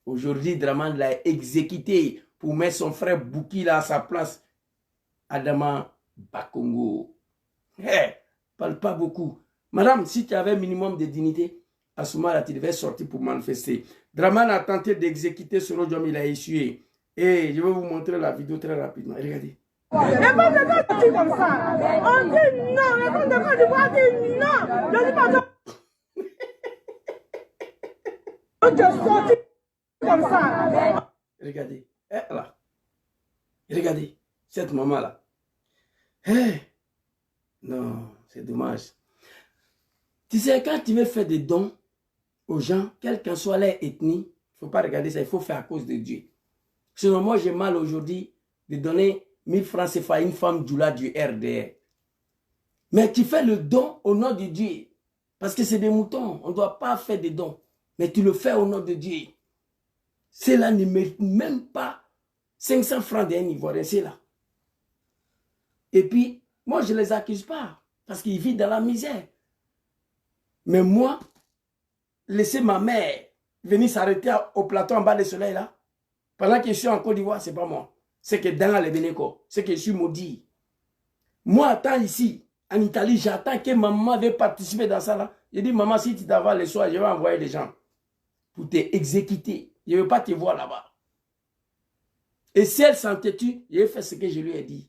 Aujourd'hui, Dramane l'a exécuté pour mettre son frère Bouki là à sa place. Adama Bakongo. Parle pas beaucoup. Madame, si tu avais un minimum de dignité, à ce moment-là, tu devais sortir pour manifester. Dramane a tenté d'exécuter ce rôle, il a essuyé. Et je vais vous montrer la vidéo très rapidement. Regardez. Les femmes de Côte d'Ivoire comme ça. On dit non. Les femmes de Côte d'Ivoire disent non. Je dis pas on te sortit comme ça. Regardez. Là. Regardez. Cette maman-là. Non, c'est dommage. Tu sais, quand tu veux faire des dons aux gens, quelle qu'en soit leur ethnie, il ne faut pas regarder ça, il faut faire à cause de Dieu. Sinon, moi, j'ai mal aujourd'hui de donner 1000 francs CFA à une femme Djoula du RDR. Mais tu fais le don au nom de Dieu. Parce que c'est des moutons. On ne doit pas faire des dons. Mais tu le fais au nom de Dieu. Cela ne mérite même pas 500 francs d'un Ivoirien. C'est là. Et puis, moi, je ne les accuse pas. Parce qu'ils vivent dans la misère. Mais moi, laisser ma mère venir s'arrêter au plateau en bas du soleil là, pendant que je suis en Côte d'Ivoire, ce n'est pas moi. C'est que dans les Bénéco, c'est que je suis maudit. Moi, attends ici, en Italie, j'attends que maman vienne participer dans ça là. Je dis, maman, si tu t'avales le soir, je vais envoyer les gens pour t'exécuter. Je ne veux pas te voir là-bas. Et si elle s'en têtue, je vais faire ce que je lui ai dit.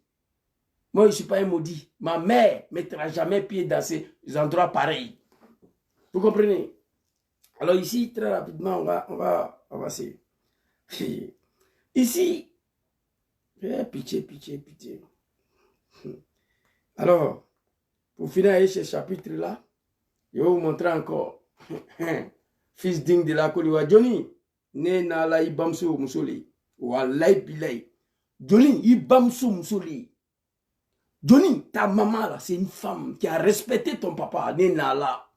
Moi, je ne suis pas un maudit. Ma mère ne mettra jamais pied dans ces endroits pareils. Vous comprenez? Alors ici, très rapidement, on va essayer. Ici, pitié. Alors, pour finir ce chapitre-là, je vais vous montrer encore. Fils digne de la Côte d'Ivoire, Johnny, né na la ibamso musoli. Wallahi bilay. Johnny, ibamso musoli. Johnny, ta maman là, c'est une femme qui a respecté ton papa, né na la.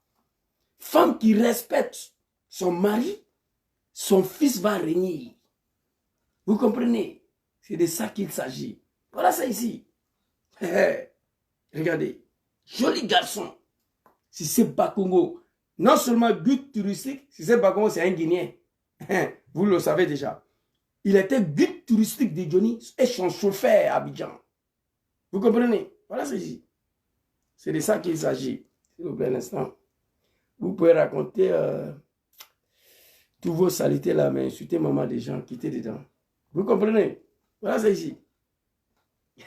Femme qui respecte son mari, son fils va régner. Vous comprenez? C'est de ça qu'il s'agit. Voilà ça ici. Regardez. Joli garçon. Si c'est Bakongo, non seulement guide touristique, si c'est Bakongo, c'est un Guinéen. Vous le savez déjà. Il était guide touristique de Johnny et son chauffeur à Abidjan. Vous comprenez? Voilà ça ici. C'est de ça qu'il s'agit. S'il vous plaît, un instant. Vous pouvez raconter tous vos saletés là, mais insulter maman des gens, quitter dedans. Vous comprenez? Voilà ça ici.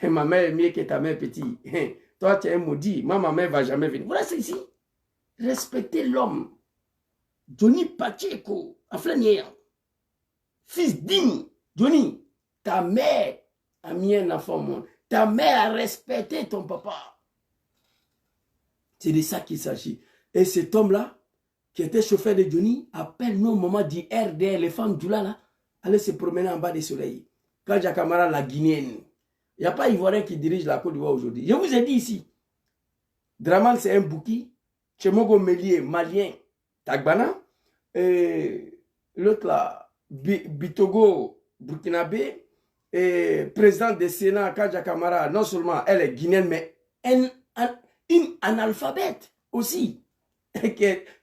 Ma mère est mieux que ta mère petit. Toi, tu es un maudit. Ma mère ne va jamais venir. Voilà ça ici. Respectez l'homme. Johnny Pacheco, Aflanier. Fils digne. Johnny, ta mère a mis un enfant au monde. Ta mère a respecté ton papa. C'est de ça qu'il s'agit. Et cet homme-là, qui était chauffeur de Johnny, appelle nos mamans du RDR, les femmes du là, aller se promener en bas des soleils. Quand Camara, la Guinéenne, il n'y a pas Ivoirien qui dirige la Côte d'Ivoire aujourd'hui. Je vous ai dit ici, Draman c'est un bouki, Chemogo Mélier, malien, Tagbana, et l'autre là, Bitogo, burkinabé, et président du Sénat, Kaja Camara, non seulement elle est guinéenne, mais une analphabète aussi,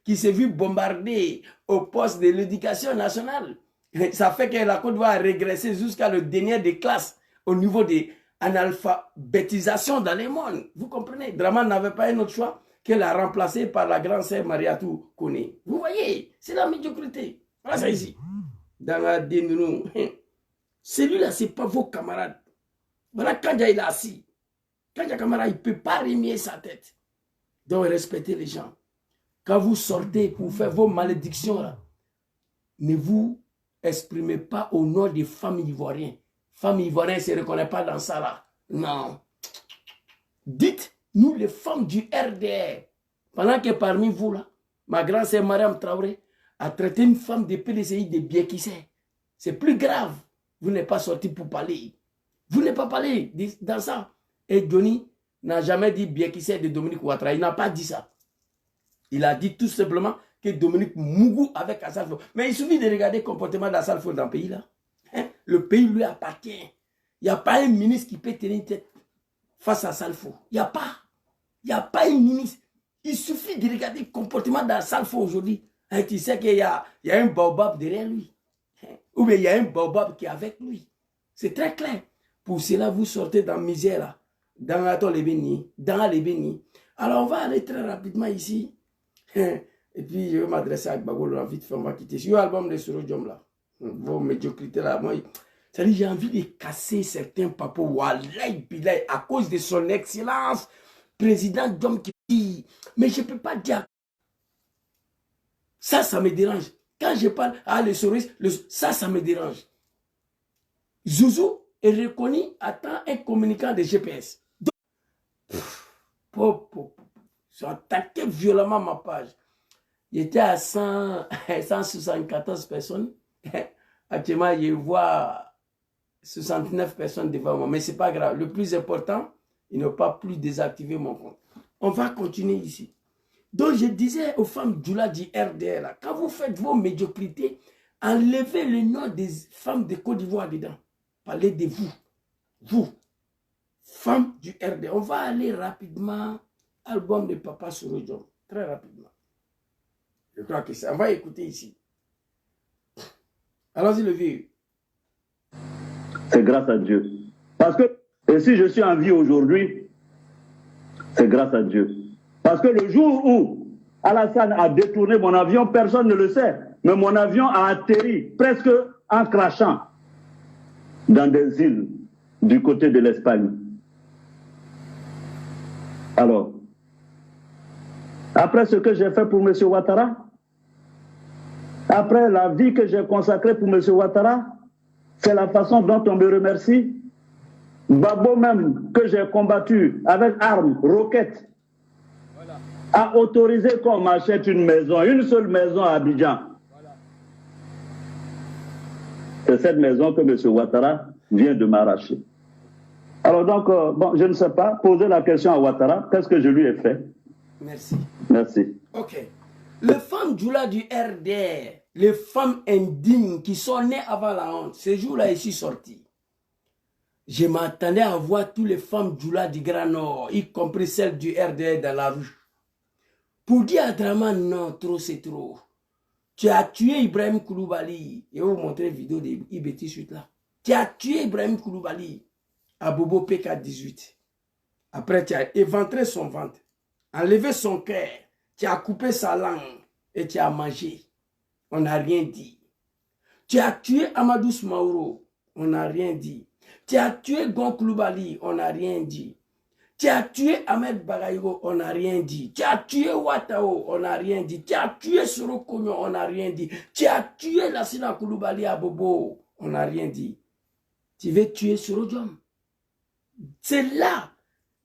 qui s'est vu bombarder au poste de l'éducation nationale. Ça fait que la Côte d'Ivoire a régressé jusqu'à le dernier des classes au niveau de l'analphabétisation dans le monde. Vous comprenez? Draman n'avait pas un autre choix que la remplacer par la grande sœur Mariatou Kone. Vous voyez, c'est la médiocrité. Voilà ça ici. Dans la dénounou. Celui-là, ce n'est pas vos camarades. Voilà, Kandja il est assis. Kandja Camara, il ne peut pas remuer sa tête. Donc, respectez les gens. Quand vous sortez pour faire vos malédictions, là, ne vous exprimez pas au nom des femmes ivoiriennes. Femmes ivoiriennes ne se reconnaissent pas dans ça là. Non. Dites, nous les femmes du RDR, pendant que parmi vous là, ma grand-sœur Mariam Traoré a traité une femme de PDCI de biekissé. C'est plus grave. Vous n'êtes pas sorti pour parler. Vous n'êtes pas parlé dans ça. Et Johnny n'a jamais dit biekissé de Dominique Ouattara. Il n'a pas dit ça. Il a dit tout simplement que Dominique Mougou avec Assalfo. Mais il suffit de regarder le comportement d'Assalfo dans le pays là. Hein? Le pays lui appartient. Il n'y a pas un ministre qui peut tenir une tête face à Assalfo. Il n'y a pas. Il n'y a pas un ministre. Il suffit de regarder le comportement d'Assalfo aujourd'hui. Hein, tu sais qu'il y a un baobab derrière lui. Hein? Ou bien il y a un baobab qui est avec lui. C'est très clair. Pour cela, vous sortez dans la misère là. Dans les bénis. Dans les bénis. Alors, on va aller très rapidement ici. Et puis, je vais m'adresser à Gbagbo, vite fait, on va quitter. Sur l'album de Soro Diom là, vos médiocrités là, moi, j'ai envie de casser certains papos, Wallahi Bilay, à cause de son excellence, président Diom qui dit, mais je ne peux pas dire. Ça me dérange. Quand je parle à le Soris, ça me dérange. Zouzou est reconnu à temps un communicant de GPS. J'ai attaqué violemment ma page. J'étais à 174 personnes. Actuellement, je vois 69 personnes devant moi. Mais ce n'est pas grave. Le plus important, il n'a pas plus désactivé mon compte. On va continuer ici. Donc, je disais aux femmes du RDR, là, quand vous faites vos médiocrités, enlevez le nom des femmes de Côte d'Ivoire dedans. Parlez de vous. Vous, femmes du RDR. On va aller rapidement. Album de Papa Soro Diom, très rapidement. Je crois que ça. On va écouter ici. Allons-y, le vieux. C'est grâce à Dieu. Parce que, et si je suis en vie aujourd'hui, c'est grâce à Dieu. Parce que le jour où Alassane a détourné mon avion, personne ne le sait, mais mon avion a atterri presque en crachant dans des îles du côté de l'Espagne. Alors, après ce que j'ai fait pour M. Ouattara, après la vie que j'ai consacrée pour M. Ouattara, c'est la façon dont on me remercie. Babo même, que j'ai combattu avec armes, roquettes, a autorisé qu'on m'achète une maison, une seule maison à Abidjan. C'est cette maison que M. Ouattara vient de m'arracher. Alors donc, bon, je ne sais pas, poser la question à Ouattara, qu'est-ce que je lui ai fait? Merci. Merci. Ok. Les femmes Djoula du RDR, les femmes indignes qui sont nées avant la honte, ce jour-là, je suis sorti. Je m'attendais à voir toutes les femmes Djoula du Grand Nord, y compris celles du RDR dans la rue. Pour dire à Draman, non, trop c'est trop. Tu as tué Ibrahim Koulibaly. Je vais vous montrer une vidéo de Ibeti suite là. Tu as tué Ibrahim Koulibaly à Bobo PK18. Après, tu as éventré son ventre, enlevé son cœur, tu as coupé sa langue et tu as mangé. On n'a rien dit. Tu as tué Amadou Smaouro. On n'a rien dit. Tu as tué Gon Koulibaly. On n'a rien dit. Tu as tué Ahmed Bagayogo. On n'a rien dit. Tu as tué Ouattao. On n'a rien dit. Tu as tué Soro Kogno. On n'a rien dit. Tu as tué Lassina Koulibaly à Bobo. On n'a rien dit. Tu veux tuer Soro Diom. C'est là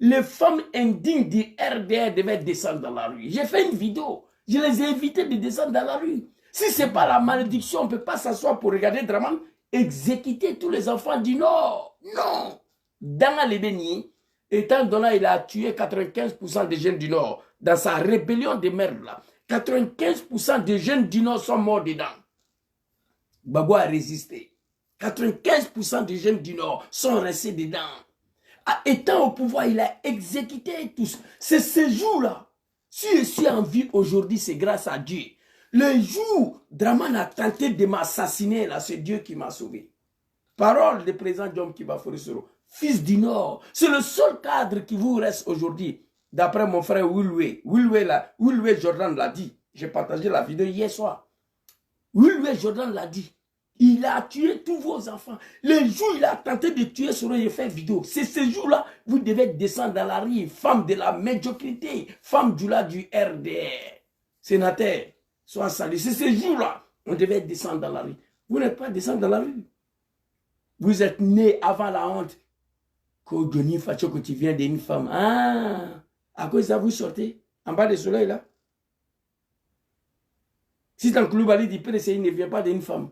les femmes indignes du RDR devaient descendre dans la rue. J'ai fait une vidéo. Je les ai invités de descendre dans la rue. Si ce n'est pas la malédiction, on ne peut pas s'asseoir pour regarder Draman exécuter tous les enfants du Nord. Non. Dans les bénis, étant donné il a tué 95% des jeunes du Nord dans sa rébellion de merde là. 95% des jeunes du Nord sont morts dedans. Gbagbo a résisté. 95% des jeunes du Nord sont restés dedans. Étant au pouvoir, il a exécuté tous. C'est ce jour-là. Si je suis en vie aujourd'hui, c'est grâce à Dieu. Le jour, Draman a tenté de m'assassiner, là, c'est Dieu qui m'a sauvé. Parole du président Djom Kiba Forisoro, fils du Nord. C'est le seul cadre qui vous reste aujourd'hui. D'après mon frère Wilwe. Wilwe Jordan l'a dit. J'ai partagé la vidéo hier soir. Wilwe Jordan l'a dit. Il a tué tous vos enfants. Le jour où il a tenté de tuer Soro, il a fait vidéo. C'est ce jour-là, vous devez descendre dans la rue. Femme de la médiocrité. Femme du RDR. Sénateur, sois salué. C'est ce jour-là, on devait descendre dans la rue. Vous n'êtes pas descendre dans la rue. Vous êtes né avant la honte. Que tu viens d'une femme. Ah, à cause de ça, vous sortez en bas du soleil là. Si dans le Koulibaly dit que il ne vient pas d'une femme.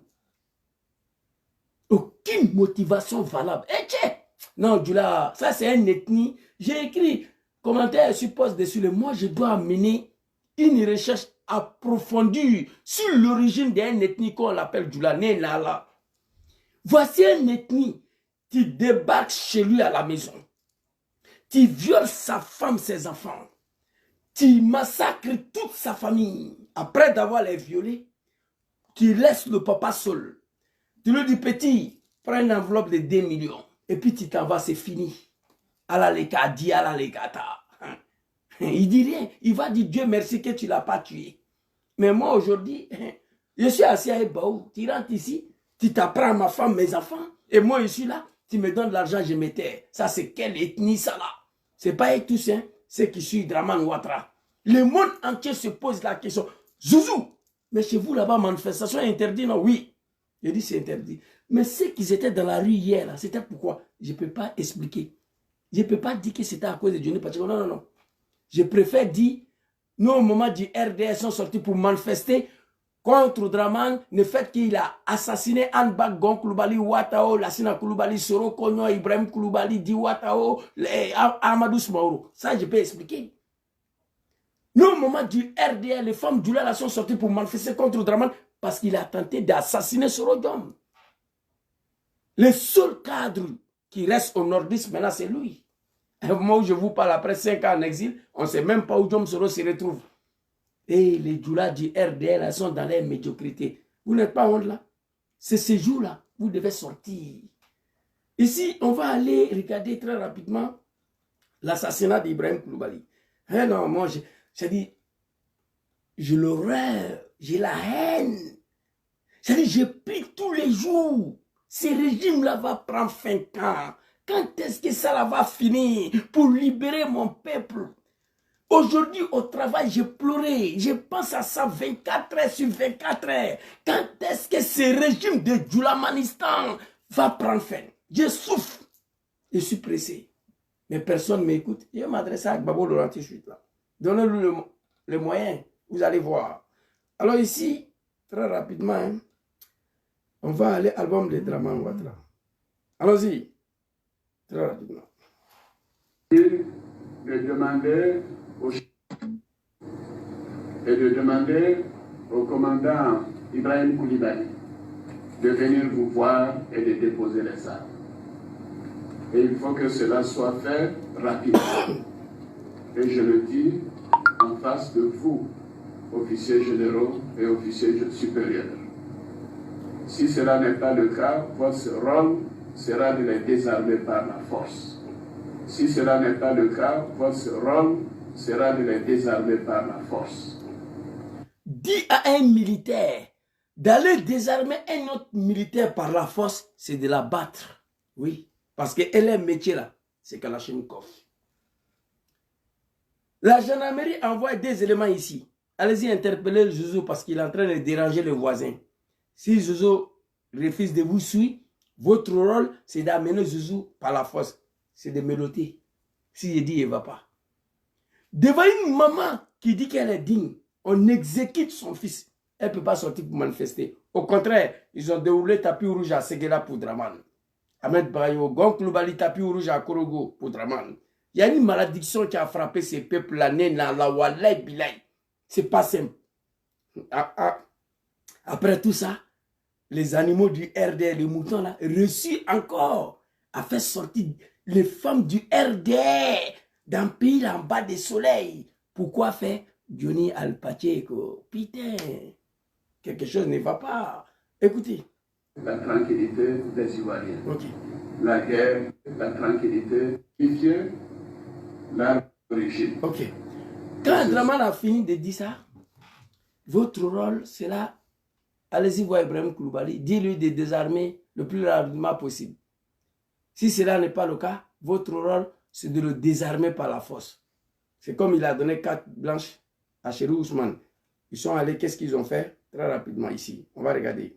Aucune motivation valable. Eh, tiens! Non, Djoula, ça c'est une ethnie. J'ai écrit commentaire sur post dessus. Moi, je dois mener une recherche approfondie sur l'origine d'une ethnie qu'on l'appelle Djoula, Nala. Voici une ethnie qui débarque chez lui à la maison. Qui viole sa femme, ses enfants. Qui massacre toute sa famille. Après d'avoir les violés, qui laisse le papa seul. Tu lui dis, petit, prends une enveloppe de 2 millions. Et puis tu t'en vas, c'est fini. Il dit rien. Il va dire, Dieu merci que tu ne l'as pas tué. Mais moi aujourd'hui, je suis assis à Ebaou. Tu rentres ici, tu t'apprends ma femme, mes enfants. Et moi je suis là, tu me donnes de l'argent, je m'étais. Ça c'est quelle ethnie ça là? C'est pas eux tous, hein. C'est qui suit Draman Ouattara. Le monde entier se pose la question. Zouzou, mais chez vous là-bas, manifestation interdite, non? Oui. Je dis c'est interdit. Mais ceux qui étaient dans la rue hier, c'était pourquoi? Je ne peux pas expliquer. Je ne peux pas dire que c'était à cause de Johnny Pacheco. Non, non, non. Je préfère dire, nous au moment du RDS sont sortis pour manifester contre Draman, le fait qu'il a assassiné Anne Gon Koulibaly, Ouattao, Lassina Koulibaly, Soro Konyo, Ibrahim Koulibaly, Di Ouattao, Amadou Smaoro. Ça, je peux expliquer. Nous au moment du RDS, les femmes du Lala sont sorties pour manifester contre Draman parce qu'il a tenté d'assassiner Soro Diom. Le seul cadre qui reste au nordiste maintenant, c'est lui. Au moment où je vous parle, après 5 ans en exil, on ne sait même pas où Diom Soro se retrouve. Et les Djoula du RDL elles sont dans leur médiocrité. Vous n'êtes pas honte là? C'est ce jour-là, vous devez sortir. Ici, on va aller regarder très rapidement l'assassinat d'Ibrahim Koulibaly. Eh non, moi, j'ai dit, j'ai l'horreur, j'ai la haine. C'est-à-dire, je prie tous les jours. Ce régime-là va prendre fin quand? Quand est-ce que ça va finir pour libérer mon peuple? Aujourd'hui, au travail, j'ai pleuré. Je pense à ça 24 heures sur 24 heures. Quand est-ce que ce régime de Djoulamanistan va prendre fin? Je souffre. Je suis pressé. Mais personne ne m'écoute. Je vais m'adresser à Gbagbo Laurenti Chute là. Donnez-lui le moyen. Vous allez voir. Alors ici, très rapidement, hein, on va aller à l'album de Draman Ouattara. Allons-y. Très rapidement. De demander au commandant Ibrahim Koulibaly de venir vous voir et de déposer les armes. Et il faut que cela soit fait rapidement. Et je le dis en face de vous, officiers généraux et officiers supérieurs. Si cela n'est pas le cas, votre rôle sera de les désarmer par la force. Si cela n'est pas le cas, votre rôle sera de les désarmer par la force. Dis à un militaire d'aller désarmer un autre militaire par la force, c'est de la battre. Oui, parce qu'elle est un métier là, c'est Kalachnikov. La gendarmerie envoie des éléments ici. Allez-y interpeller le Zouzou parce qu'il est en train de déranger le voisin. Si Zouzou refuse de vous suivre, votre rôle c'est d'amener Zouzou par la force. C'est de méloter. si je dis il ne va pas. Devant une maman qui dit qu'elle est digne, on exécute son fils. Elle ne peut pas sortir pour manifester. Au contraire, ils ont déroulé tapis rouge à Séguéla pour Draman. Ahmed Bayo, Gon Koulibaly, tapis rouge à Korogo pour Draman. Il y a une malédiction qui a frappé ces peuples l'année dans la Walay Bilay. C'est pas simple. Après tout ça, les animaux du RDR, les moutons là, reçus encore, a fait sortir les femmes du RDR d'un pays en bas des soleils. Pourquoi faire Johnny Alpacheco? Putain, quelque chose ne va pas. Écoutez. La tranquillité des Ivoiriens. Ok. La guerre, la tranquillité, la origine. Ok. Quand Draman a fini de dire ça, votre rôle, c'est là. Allez-y voir Ibrahim Koulibaly, dis-lui de désarmer le plus rapidement possible. Si cela n'est pas le cas, votre rôle, c'est de le désarmer par la force. C'est comme il a donné carte blanche à Chérif Ousmane. Ils sont allés, qu'est-ce qu'ils ont fait? Très rapidement ici. On va regarder.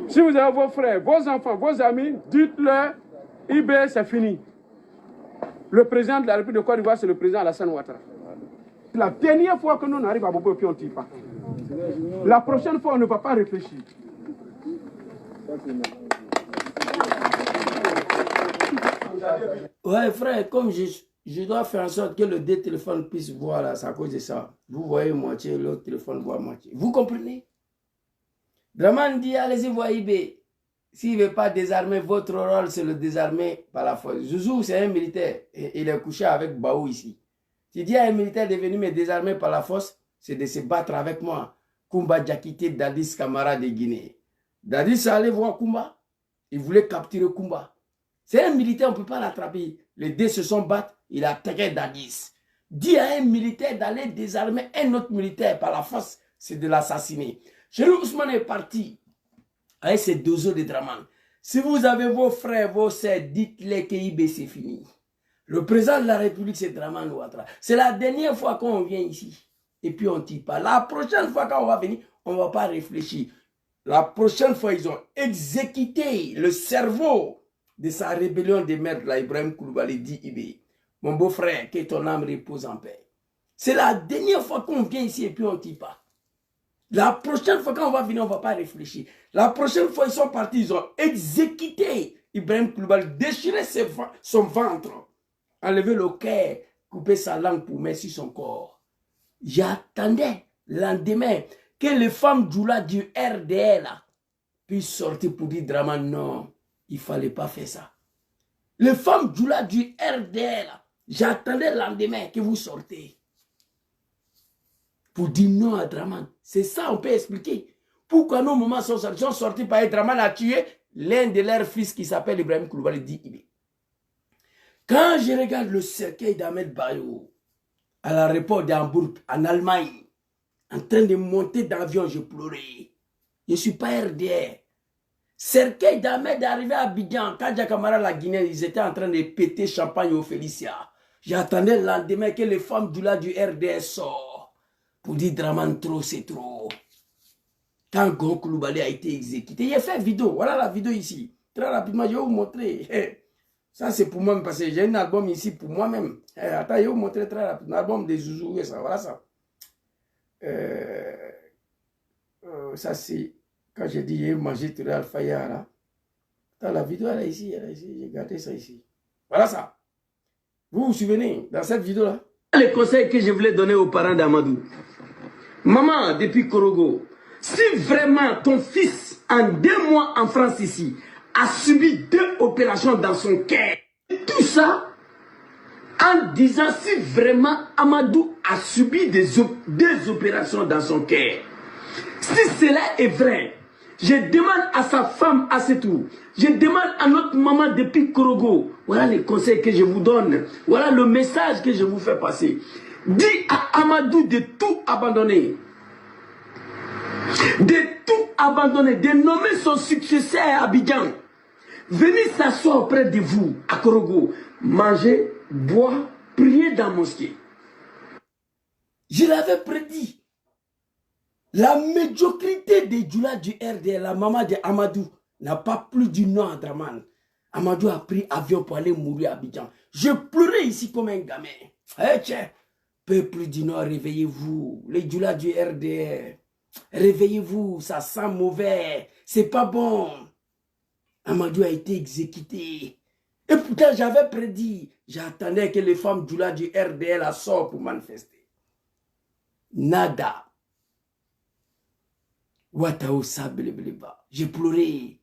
Si vous avez vos frères, vos enfants, vos amis, dites-leur, IB c'est fini. Le président de la République de Côte d'Ivoire, c'est le président Alassane Ouattara. La dernière fois que nous arrivons à Bobo et puis on ne tire pas. La prochaine fois, on ne va pas réfléchir. Ouais, frère, comme je dois faire en sorte que le deux téléphones puissent voir là, c'est à cause de ça. Vous voyez moitié, l'autre téléphone voit moitié. Vous comprenez? Draman dit, allez-y voir IB. S'il ne veut pas désarmer, votre rôle, c'est le désarmer par la force. Zouzou, c'est un militaire. Et il est couché avec Baou ici. Tu dis à un militaire de venir me désarmer par la force, c'est de se battre avec moi. Koumba Diakité, Dadis, camarade de Guinée. Dadis allait voir Koumba. Il voulait capturer Koumba. C'est un militaire, on ne peut pas l'attraper. Les deux se sont battus, il a attaqué Dadis. Dis à un militaire d'aller désarmer un autre militaire par la force, c'est de l'assassiner. Chérif Ousmane est parti avec ses deux os de Draman. Si vous avez vos frères, vos sœurs, dites-les que IB c'est fini. Le président de la République, c'est Draman Ouattara. C'est la dernière fois qu'on vient ici. Et puis on ne tire pas. La prochaine fois quand on va venir, on ne va pas réfléchir. La prochaine fois, ils ont exécuté le cerveau de sa rébellion de merde, là, Ibrahim Koulibaly dit IB. Mon beau-frère, que ton âme repose en paix. C'est la dernière fois qu'on vient ici et puis on ne tire pas. La prochaine fois quand on va venir, on ne va pas réfléchir. La prochaine fois, ils sont partis, ils ont exécuté Ibrahim Koulibaly, déchiré son ventre, enlevé le cœur, coupé sa langue pour mettre sur son corps. J'attendais le lendemain que les femmes Djoula du RDR là, puissent sortir pour dire Draman, non, il ne fallait pas faire ça. Les femmes Djoula du RDR là, j'attendais le lendemain que vous sortez. Pour dire non à Draman. C'est ça, on peut expliquer. Pourquoi nos moments sont sortis par Draman a tué l'un de leurs fils qui s'appelle Ibrahim Koulibaly dit IB. Quand je regarde le cercueil d'Ahmed Bayo à l'aéroport d'Hambourg, en Allemagne, en train de monter d'avion, je pleurais. Je ne suis pas RDR. Cercueil d'Ahmed est arrivé à Abidjan. Quand Djakamara la Guinée, ils étaient en train de péter champagne au Félicia. J'attendais le lendemain que les femmes du RDR sortent. Pour dire Draman trop, c'est trop. Quand Gon Koulibaly a été exécuté, il a fait une vidéo. Voilà la vidéo ici. Très rapidement, je vais vous montrer. Ça, c'est pour moi, parce que j'ai un album ici pour moi-même. Attends, je vais vous montrer très rapidement. Un album des Zouzou, ça. Voilà ça. Ça, c'est quand j'ai dit, j'ai mangé tout l'Alpha là. Attends, la vidéo, elle est ici. J'ai gardé ça ici. Voilà ça. Vous vous souvenez, dans cette vidéo-là, les conseils que je voulais donner aux parents d'Amadou. Maman, depuis Korogo, si vraiment ton fils, en 2 mois en France ici, a subi 2 opérations dans son cœur, tout ça, en disant si vraiment Amadou a subi 2 opérations dans son cœur, si cela est vrai, je demande à sa femme à ce tour, je demande à notre maman depuis Korogo, voilà les conseils que je vous donne, voilà le message que je vous fais passer. Dis à Amadou de tout abandonner. de tout abandonner, de nommer son successeur à Abidjan, venir s'asseoir auprès de vous à Korogo, manger, boire, prier dans la mosquée. Je l'avais prédit. La médiocrité des Djoula du RDL, la maman de Amadou, n'a pas plus du nom à Draman. Amadou a pris avion pour aller mourir à Abidjan. Je pleurais ici comme un gamin. Eh tiens, peuple du Nord, réveillez-vous. Les Djoula du RDL, réveillez-vous, ça sent mauvais. C'est pas bon. Amadou a été exécuté. Et pourtant, j'avais prédit. J'attendais que les femmes Djoula du RDL sortent pour manifester. Nada. Watao Sabelebeleba. J'ai pleuré.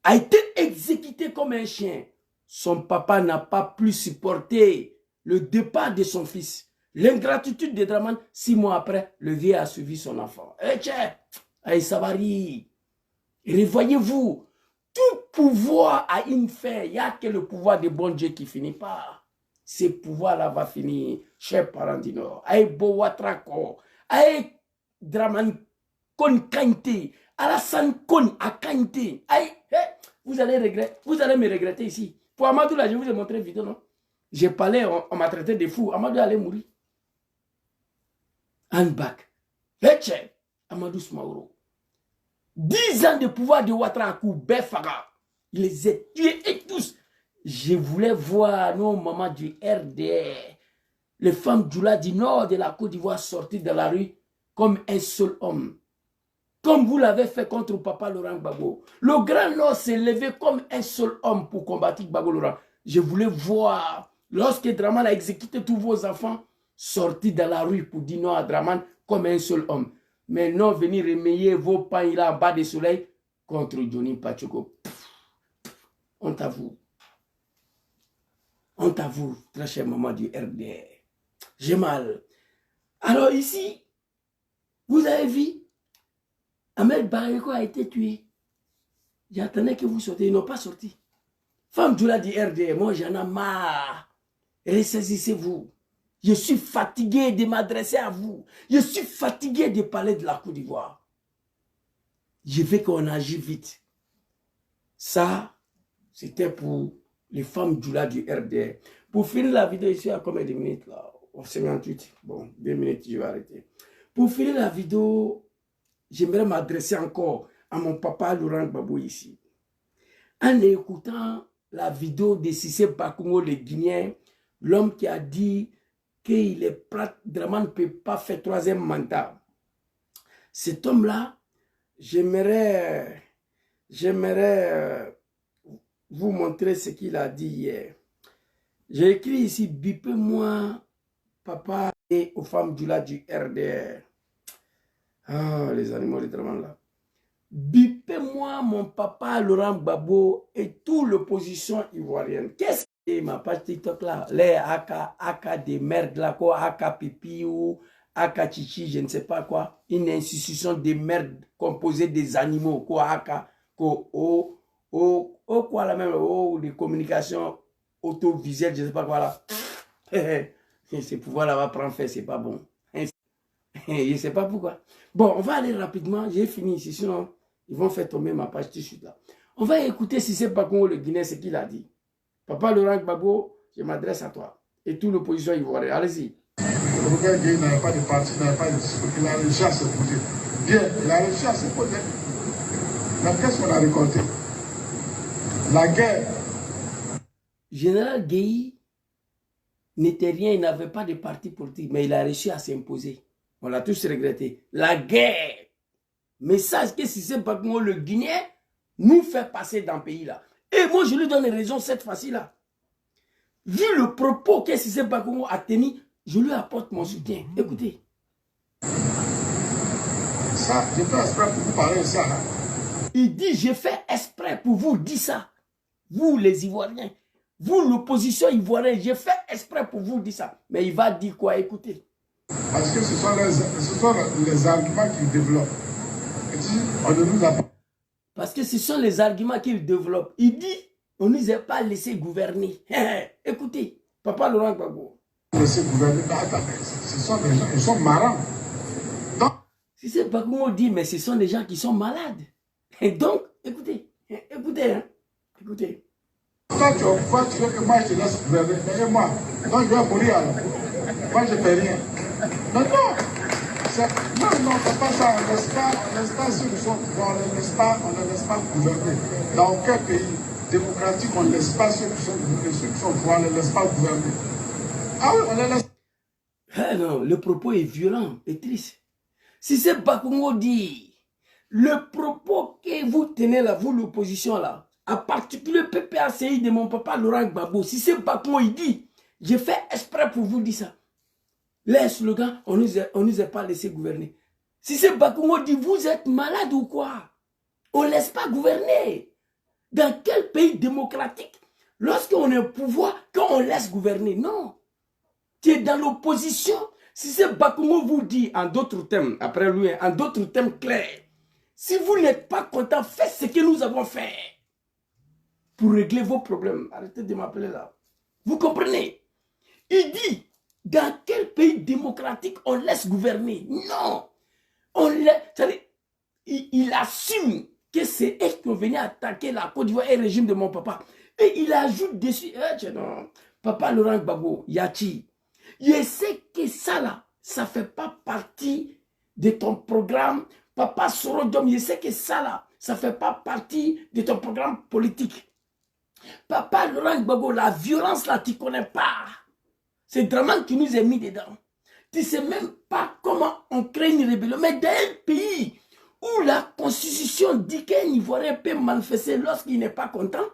A été exécuté comme un chien. Son papa n'a pas plus supporté le départ de son fils. L'ingratitude de Draman, 6 mois après, le vieux a suivi son enfant. Eh tiens, Aïe Sabari, revoyez-vous, tout pouvoir a une fin. Il n'y a que le pouvoir de bon Dieu qui finit pas. Ce pouvoir-là va finir, chers parents du Nord. Aïe Bowatrako, Aïe Draman Kon Kainte, Alassane Kon a Kainte. Aïe, vous allez me regretter ici. Pour Amadou, là, je vous ai montré une vidéo, non? J'ai parlé, on m'a traité de fou. Amadou allait mourir. Handback. Leche. Amadou Smaouro. 10 ans de pouvoir de Ouattarakou, Befaga. Il les a tués et tous. Je voulais voir nos mamans du RDR, les femmes Djoula du Nord de la Côte d'Ivoire sortir de la rue comme un seul homme. Comme vous l'avez fait contre Papa Laurent Gbagbo. Le Grand Nord s'est levé comme un seul homme pour combattre Gbagbo Laurent. Je voulais voir, lorsque Draman a exécuté tous vos enfants, sortir de la rue pour dire non à Draman comme un seul homme. Mais non, venir remeiller vos pains là en bas du soleil contre Johnny Pachoko. Honte à vous. Honte à vous, très cher maman du RDR. J'ai mal. Alors ici, vous avez vu, Ahmed Barayeko a été tué. J'attendais que vous sortiez, ils n'ont pas sorti. Femme Djoula du RDR, moi j'en ai marre. Ressaisissez-vous. Je suis fatigué de m'adresser à vous. Je suis fatigué de parler de la Côte d'Ivoire. Je veux qu'on agisse vite. Ça, c'était pour les femmes Djoula du RDR. Pour finir la vidéo ici, à combien de minutes là? 58. Bon, 2 minutes, je vais arrêter. Pour finir la vidéo, j'aimerais m'adresser encore à mon papa Laurent Gbagbo ici. En écoutant la vidéo de Cissé Bakongo, le Guinéen, l'homme qui a dit qu'il est prêt, Draman ne peut pas faire 3e mandat. Cet homme-là, j'aimerais vous montrer ce qu'il a dit hier. J'ai écrit ici, bipez-moi, papa, et aux femmes du RDR. Ah, les animaux de Draman là. Bipez-moi, mon papa Laurent Gbagbo et toute l'opposition ivoirienne. Qu'est-ce que ma page TikTok là? Les aka des merdes là, quoi, aka pipi ou aka chichi, je ne sais pas quoi. Une institution de merde composée des animaux, quoi, aka, quoi, quoi la même, des communications autovisuelles, je ne sais pas quoi là. Ce pouvoir-là va prendre fait, c'est pas bon. Je ne sais pas pourquoi. Bon, on va aller rapidement. J'ai fini ici, sinon ils vont faire tomber ma page tout de suite là. On va écouter Cissé Bakongo le Guinéen, ce qu'il a dit. Papa Laurent Gbagbo, je m'adresse à toi. Et toute l'opposition ivoirienne. Allez-y. Le gouvernement Guy n'avait pas de parti, n'avait pas de discours. Il a réussi à se poser. Bien, il a réussi à se poser. Mais qu'est-ce qu'on a récolté? La guerre. Général Guy n'était rien, il n'avait pas de parti politique, mais il a réussi à s'imposer. On l'a tous regretté. La guerre. Message que Cissé Bakongo le Guinéen nous fait passer dans le pays là. Et moi je lui donne raison cette fois-ci là. Vu le propos que Cissé Bakongo a tenu, je lui apporte mon soutien. Écoutez. Ça, j'ai fait exprès pour vous parler de ça. Il dit, j'ai fait exprès pour vous dire ça. Vous les Ivoiriens. Vous l'opposition ivoirienne, j'ai fait exprès pour vous dire ça. Mais il va dire quoi? Écoutez. Parce que ce sont les arguments qu'il développe. Il dit, on ne nous a pas. Parce que ce sont les arguments qu'il développe. Il dit, on ne nous a pas laissé gouverner. Écoutez, Papa Laurent Gbagbo. Laisser gouverner, ils sont marrants. Si c'est pas comme on dit, mais ce sont des gens qui sont malades. Et donc, écoutez, hein, écoutez. Toi, tu veux que moi je te laisse gouverner, mais moi, donc je vais mourir alors. Moi, je ne fais rien. Mais non, c'est pas ça. On ne laisse pas ceux qui sont pouvoir, on ne laisse pas gouverner. Dans aucun pays démocratique, on ne laisse pas ceux qui sont pouvoir, on ne laisse pas gouverner. Ah oui, on les laisse. Ah non, le propos est violent et triste. Si c'est Bakongo dit, le propos que vous tenez là, vous l'opposition là, en particulier PPACI de mon papa Laurent Gbagbo, si c'est Bakongo il dit, j'ai fait exprès pour vous dire ça. Les slogans, on nous a pas laissé gouverner. Si c'est Bakongo dit, vous êtes malade ou quoi? On ne laisse pas gouverner. Dans quel pays démocratique, lorsqu'on est au pouvoir, qu'on laisse gouverner? Non. Tu es dans l'opposition. Si c'est Bakongo vous dit, en d'autres termes, après lui, en d'autres termes clairs, si vous n'êtes pas content, faites ce que nous avons fait pour régler vos problèmes. Arrêtez de m'appeler là. Vous comprenez? Il dit, dans quel pays démocratique on laisse gouverner? Non. Il assume que c'est eux qui ont venu attaquer la Côte d'Ivoire et le régime de mon papa. Et il ajoute dessus, non, papa Laurent Gbagbo, Yachi, je sais que ça là, ça ne fait pas partie de ton programme. Papa Sorodom, je sais que ça là, ça ne fait pas partie de ton programme politique. Papa Laurent Gbagbo, la violence là, tu ne connais pas. C'est Draman qui nous a mis dedans. Tu ne sais même pas comment on crée une rébellion. Mais dans un pays où la constitution dit qu'un Ivoirien peut manifester lorsqu'il n'est pas content,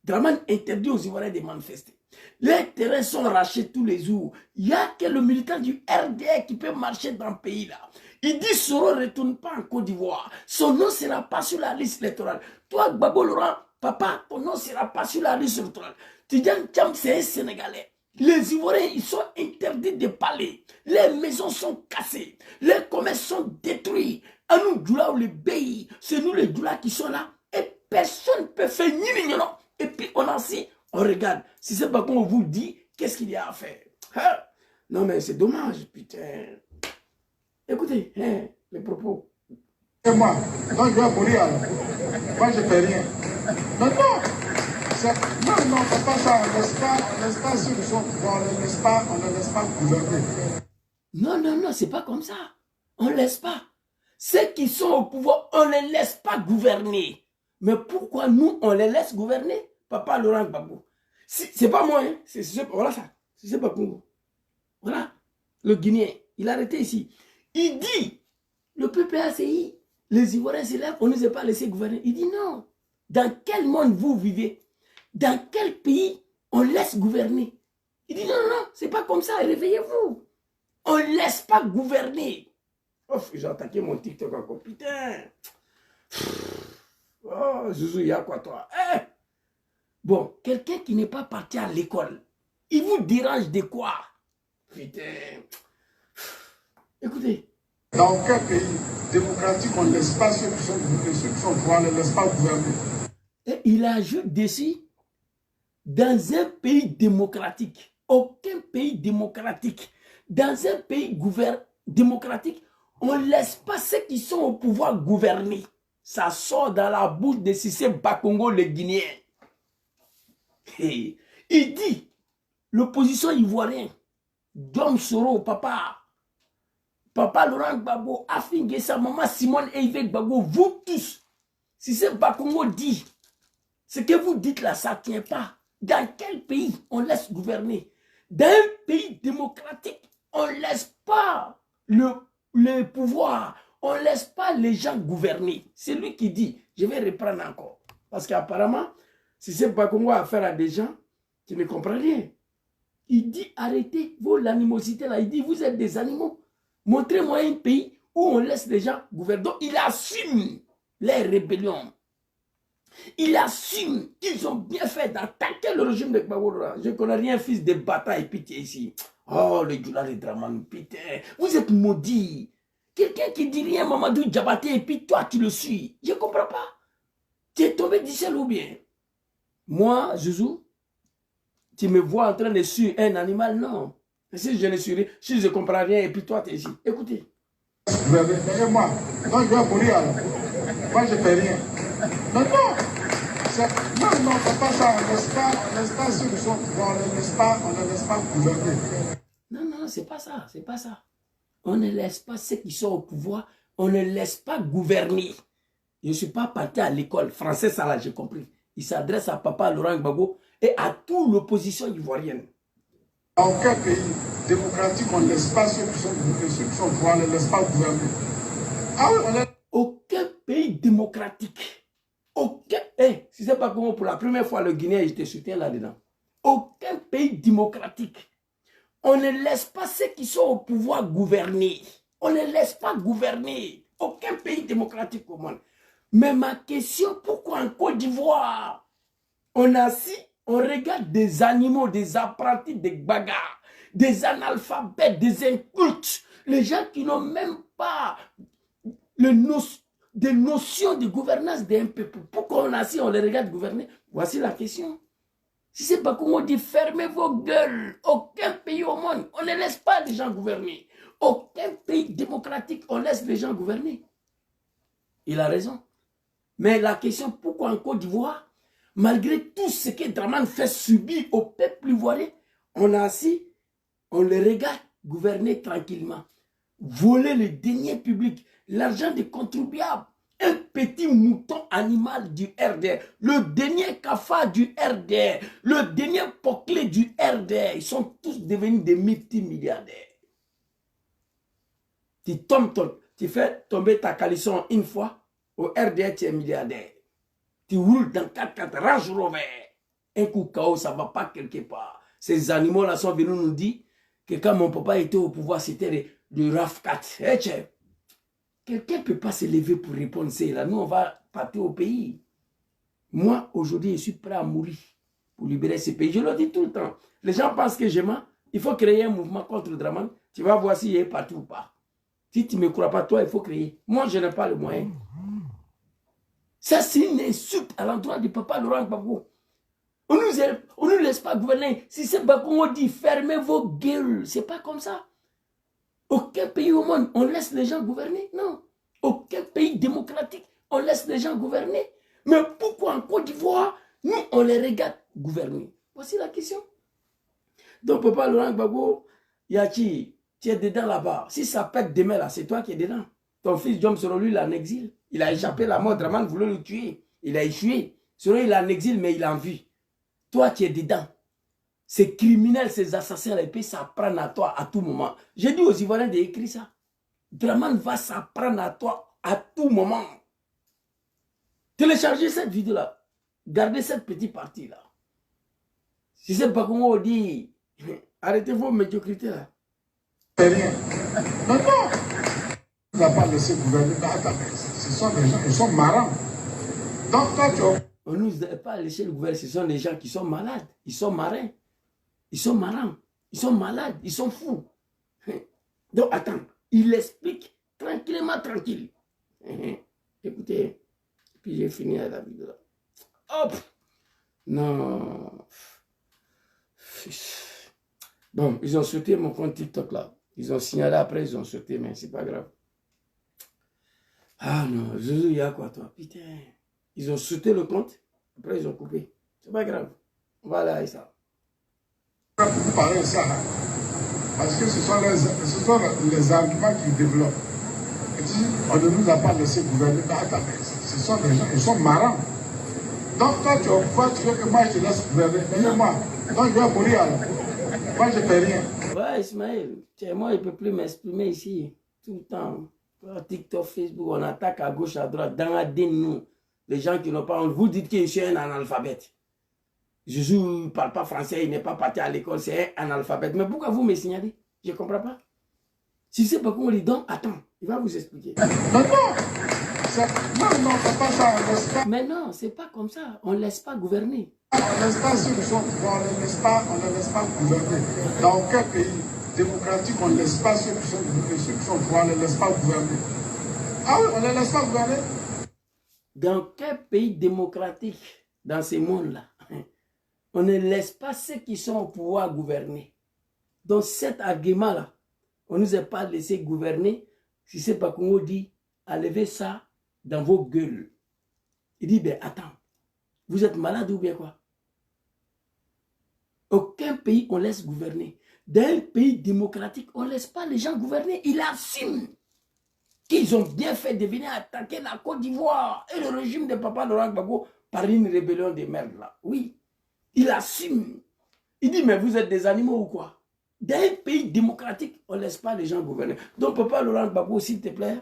Draman interdit aux Ivoiriens de manifester. Les terrains sont rachés tous les jours. Il n'y a que le militant du RDR qui peut marcher dans le pays là. Il dit Soro ne retourne pas en Côte d'Ivoire. Son nom ne sera pas sur la liste électorale. Toi, Gbagbo Laurent, papa, ton nom ne sera pas sur la liste électorale. Tidjane Thiam, c'est un Sénégalais. Les Ivoiriens, ils sont interdits de parler. Les maisons sont cassées. Les commerces sont détruits. À nous, Djoula ou les Béis, c'est nous les Djoula qui sont là. Et personne ne peut faire ni non. Et puis on assis, on regarde. Si c'est pas qu'on vous dit, qu'est-ce qu'il y a à faire? Hein? Non mais c'est dommage, putain. Écoutez, hein, les propos. Et moi, donc je vais mourir alors. Moi je ne fais rien. Mais non, c'est pas ça. On ne laisse pas ceux qui sont au pouvoir, on ne laisse pas gouverner. Non, c'est pas comme ça. On ne laisse pas. Ceux qui sont au pouvoir, on ne les laisse pas gouverner. Mais pourquoi nous, on les laisse gouverner? Papa Laurent Gbagbo. C'est pas moi, hein. Voilà ça. C'est pas Congo. Voilà. Le Guinéen, il a arrêté ici. Il dit, le PPACI, les Ivoiriens s'élèvent, on ne nous a pas laissé gouverner. Il dit non. Dans quel monde vous vivez? Dans quel pays on laisse gouverner? Il dit non, c'est pas comme ça, réveillez-vous. On ne laisse pas gouverner. Oh, j'ai attaqué mon TikTok encore, putain. Oh, Zouzou, il y a quoi toi? Bon, quelqu'un qui n'est pas parti à l'école, il vous dérange de quoi? Putain. Écoutez. Dans aucun pays démocratique, on ne laisse pas ceux qui sont pouvoir, on ne laisse pas gouverner. Et il ajoute dessus, dans un pays démocratique, aucun pays démocratique, dans un pays démocratique, on ne laisse pas ceux qui sont au pouvoir gouverner. Ça sort dans la bouche de Cissé Bakongo, le Guinéen. Et il dit, l'opposition ivoirienne, Dom Soro, papa Laurent Gbagbo, Afin Guessa, maman Simone Eivé Gbagbo, vous tous, Cissé Bakongo dit, ce que vous dites là, ça ne tient pas. Dans quel pays on laisse gouverner? Dans un pays démocratique, on ne laisse pas le pouvoir, on ne laisse pas les gens gouverner. C'est lui qui dit, je vais reprendre encore. Parce qu'apparemment, si c'est pas qu'on va affaire à des gens qui ne comprennent rien. Il dit, arrêtez vos animosités là. Il dit, vous êtes des animaux. Montrez-moi un pays où on laisse les gens gouverner. Donc, il assume les rébellions. Il assume qu'ils ont bien fait d'attaquer le régime de Gbagbo. Je ne connais rien, fils de bataille, pitié ici. Oh, le Djoula, le Draman, putain. Vous êtes maudits. Quelqu'un qui dit rien, Mamadou Diabaté, et puis toi, tu le suis. Je ne comprends pas. Tu es tombé du ciel ou bien? Moi, Zouzou, tu me vois en train de suivre un animal, non. Si je ne suis rien, si je ne comprends rien, et puis toi, tu es ici. Écoutez. Mais moi, donc je vais mourir alors. Moi, je ne fais rien. Mais non, non, c'est pas ça. On ne laisse pas ceux qui sont au pouvoir, on ne laisse pas gouverner. Non, c'est pas ça, c'est pas ça. On ne laisse pas ceux qui sont au pouvoir, on ne laisse pas gouverner. Je ne suis pas parti à l'école français, ça là, j'ai compris. Il s'adresse à papa Laurent Gbagbo et à toute l'opposition ivoirienne. Dans aucun pays démocratique, on ne laisse pas ceux qui sont au pouvoir, on ne laisse pas gouverner. Ah oui, on laisse... Aucun pays démocratique, aucun... si ce n'est pas comment pour la première fois le Guinéen, je te soutiens là-dedans. Aucun pays démocratique. On ne laisse pas ceux qui sont au pouvoir gouverner. On ne laisse pas gouverner. Aucun pays démocratique au monde. Mais ma question, pourquoi en Côte d'Ivoire, on assis, on regarde des animaux, des apprentis, des bagarres, des analphabètes, des incultes, les gens qui n'ont même pas des notions de gouvernance d'un peuple. Pourquoi on assis, on les regarde gouverner? Voici la question. Si c'est pas comment on dit, fermez vos gueules. Aucun pays au monde, on ne laisse pas les gens gouverner. Aucun pays démocratique, on laisse les gens gouverner. Il a raison. Mais la question, pourquoi en Côte d'Ivoire, malgré tout ce que Dramane fait subir au peuple ivoirien, on a assis, on les regarde gouverner tranquillement. Voler les deniers publics, l'argent des contribuables. Un petit mouton animal du RDR, le dernier cafard du RDR, le dernier poclé du RDR, ils sont tous devenus des multimilliardaires. Tu fais tomber ta caleçon une fois, au RDR tu es milliardaire. Tu roules dans 4x4 Range Rover. Un coup KO, ça ne va pas quelque part. Ces animaux-là sont venus nous dire que quand mon papa était au pouvoir, c'était du RAF4. Quelqu'un ne peut pas se lever pour répondre ça. Là, nous, on va partir au pays. Moi, aujourd'hui, je suis prêt à mourir pour libérer ce pays. Je le dis tout le temps. Les gens pensent que je mens. Il faut créer un mouvement contre le Dramane. Tu vas voir s'il est parti ou pas. Si tu ne me crois pas, toi, il faut créer. Moi, je n'ai pas le moyen. Ça, c'est une insulte à l'endroit du papa Laurent Gbagbo. On ne nous laisse pas gouverner. Si c'est pas comme on dit, fermez vos gueules. C'est pas comme ça. Aucun pays au monde, on laisse les gens gouverner. Non. Aucun pays démocratique, on laisse les gens gouverner. Mais pourquoi en Côte d'Ivoire, nous, on les regarde gouverner? Voici la question. Donc, papa Laurent Gbagbo, Yachi, tu es dedans là-bas. Si ça pète demain là, c'est toi qui es dedans. Ton fils John Soro, lui, il est en exil. Il a échappé à la mort. Dramane voulait le tuer. Il a échoué. Soro, il est en exil, mais il est en vie. Toi, tu es dedans. Ces criminels, ces assassins, ils peuvent s'apprendre à toi à tout moment. J'ai dit aux Ivoiriens d'écrire ça. Dramane va s'apprendre à toi à tout moment. Téléchargez cette vidéo-là. Gardez cette petite partie-là. Si c'est pas comment on dit, arrêtez vos médiocrités là. Rien. Maintenant, on n'a pas laissé gouverner. Ce sont des gens, ils sont marrants. Donc toi, tu... On ne nous a pas laissé le gouvernement. Ce sont des gens qui sont malades. Ils sont marins. Ils sont marrants. Ils sont malades. Ils sont fous. Donc, attends. Il explique tranquillement, tranquille. Écoutez. Puis j'ai fini la vidéo. Hop. Non. Bon, ils ont sauté mon compte TikTok là. Ils ont signalé après, ils ont sauté, mais c'est pas grave. Ah non, Zouzou, il y a quoi toi? Putain. Ils ont sauté le compte, après ils ont coupé. C'est pas grave. On va aller avec ça. Vous parlez de ça, hein? Parce que ce sont les arguments qu'ils développent. On ne nous a pas laissé gouverner. Ce sont des gens, ils sont marrants. Donc toi, tu veux que moi je te laisse gouverner. Mais moi, donc je vais mourir alors. Moi, je ne fais rien. Ouais, Ismaël, moi, je ne peux plus m'exprimer ici. Tout le temps. TikTok, Facebook, on attaque à gauche, à droite. Dans la nous, les gens qui n'ont pas... Vous dites que je suis un analphabète. Jésus ne parle pas français, il n'est pas parti à l'école, c'est un analphabète. Mais pourquoi vous me signalez? Je ne comprends pas. Si c'est pas qu'on lui donne, attends, il va vous expliquer. Non, c'est pas ça, on laisse pas. Mais non, c'est pas comme ça. On ne laisse pas gouverner. On ne laisse pas ceux qui sont pouvoir, on ne laisse pas gouverner. Dans aucun pays démocratique, on ne laisse pas ceux qui sont pouvoir, on ne laisse pas gouverner. Ah oui, on ne laisse pas gouverner. Dans quel pays démocratique, dans ce monde-là, on ne laisse pas ceux qui sont au pouvoir gouverner. Donc cet argument-là, on ne nous a pas laissé gouverner. Si c'est pas Congo dit, enlevez ça dans vos gueules. Il dit, ben attends, vous êtes malade ou bien quoi? Aucun pays on laisse gouverner. Dans un pays démocratique, on ne laisse pas les gens gouverner. Ils assument qu'ils ont bien fait de venir attaquer la Côte d'Ivoire et le régime de Papa Laurent Gbagbo par une rébellion de merde là. Oui, il assume. Il dit, mais vous êtes des animaux ou quoi? Dans un pays démocratique, on ne laisse pas les gens gouverner. Donc Papa Laurent Gbagbo, s'il te plaît,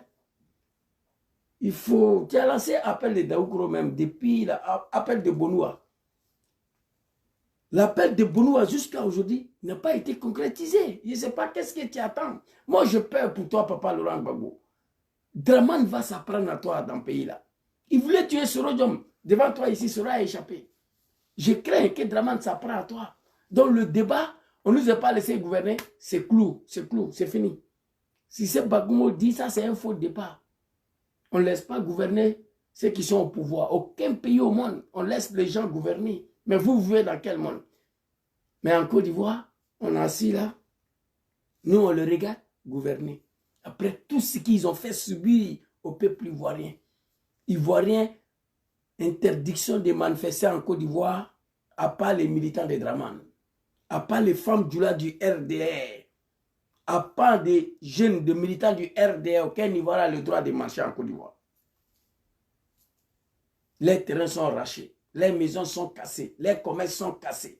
il faut... Tu as lancé appel de Daoukro même, depuis l'appel de Bonoua. L'appel de Bonoua jusqu'à aujourd'hui n'a pas été concrétisé. Je ne sais pas qu'est-ce que tu attends. Moi, je peur pour toi, Papa Laurent Gbagbo. Draman va s'apprendre à toi dans le pays-là. Il voulait tuer Sorodium. Devant toi ici, Sora a échappé. Je crains que Draman s'apprenne à toi. Dans le débat, on ne nous a pas laissé gouverner. C'est clou, c'est fini. Si c'est Bagmo dit ça, c'est un faux départ. On ne laisse pas gouverner ceux qui sont au pouvoir. Aucun pays au monde, on laisse les gens gouverner. Mais vous vivez dans quel monde? Mais en Côte d'Ivoire, on est assis là. Nous, on le regarde gouverner. Après tout ce qu'ils ont fait subir au peuple ivoirien. Ivoirien, interdiction de manifester en Côte d'Ivoire, à part les militants de Draman, à part les femmes du RDR, à part des jeunes, des militants du RDR, aucun Ivoirien a le droit de marcher en Côte d'Ivoire. Les terrains sont arrachés. Les maisons sont cassées, les commerces sont cassés.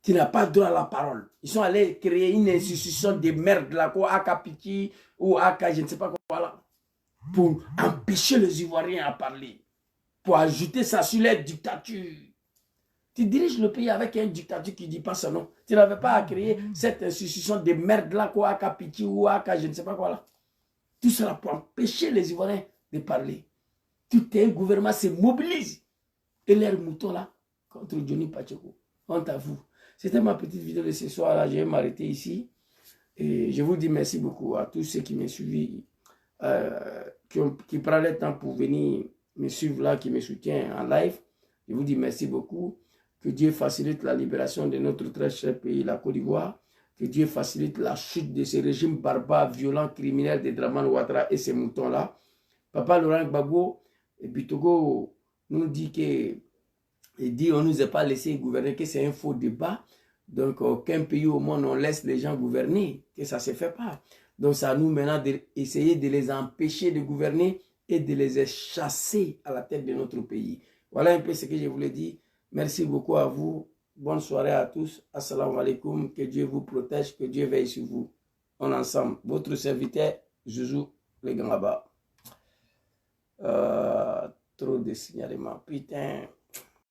Tu n'as pas droit à la parole. Ils sont allés créer une institution de merde, là, quoi, Akapiti ou Aka, je ne sais pas quoi, là, pour empêcher les Ivoiriens à parler, pour ajouter ça sur les dictatures. Tu diriges le pays avec une dictature qui ne dit pas son nom. Tu n'avais pas à créer cette institution de merde, là, quoi, Akapiti ou Aka, je ne sais pas quoi, là. Tout cela pour empêcher les Ivoiriens de parler. Tout un gouvernement se mobilise. Et leurs moutons là, contre Johnny Pacheco. Honte à vous. C'était ma petite vidéo de ce soir là. Je vais m'arrêter ici. Et je vous dis merci beaucoup à tous ceux qui m'ont suivi, qui prennent le temps pour venir me suivre là, qui me soutiennent en live. Je vous dis merci beaucoup. Que Dieu facilite la libération de notre très cher pays, la Côte d'Ivoire. Que Dieu facilite la chute de ces régimes barbares, violents, criminels de Draman Ouattara et ces moutons là. Papa Laurent Gbagbo et Bitogo nous dit que, on ne nous a pas laissé gouverner, que c'est un faux débat. Donc, aucun pays au monde, on laisse les gens gouverner, que ça ne se fait pas. Donc, ça nous maintenant d'essayer de les empêcher de gouverner et de les chasser à la tête de notre pays. Voilà un peu ce que je voulais dire. Merci beaucoup à vous. Bonne soirée à tous. Assalamu alaikum. Que Dieu vous protège, que Dieu veille sur vous. On est ensemble. Votre serviteur, Joujou le Gangaba. Trop de signalements. Putain.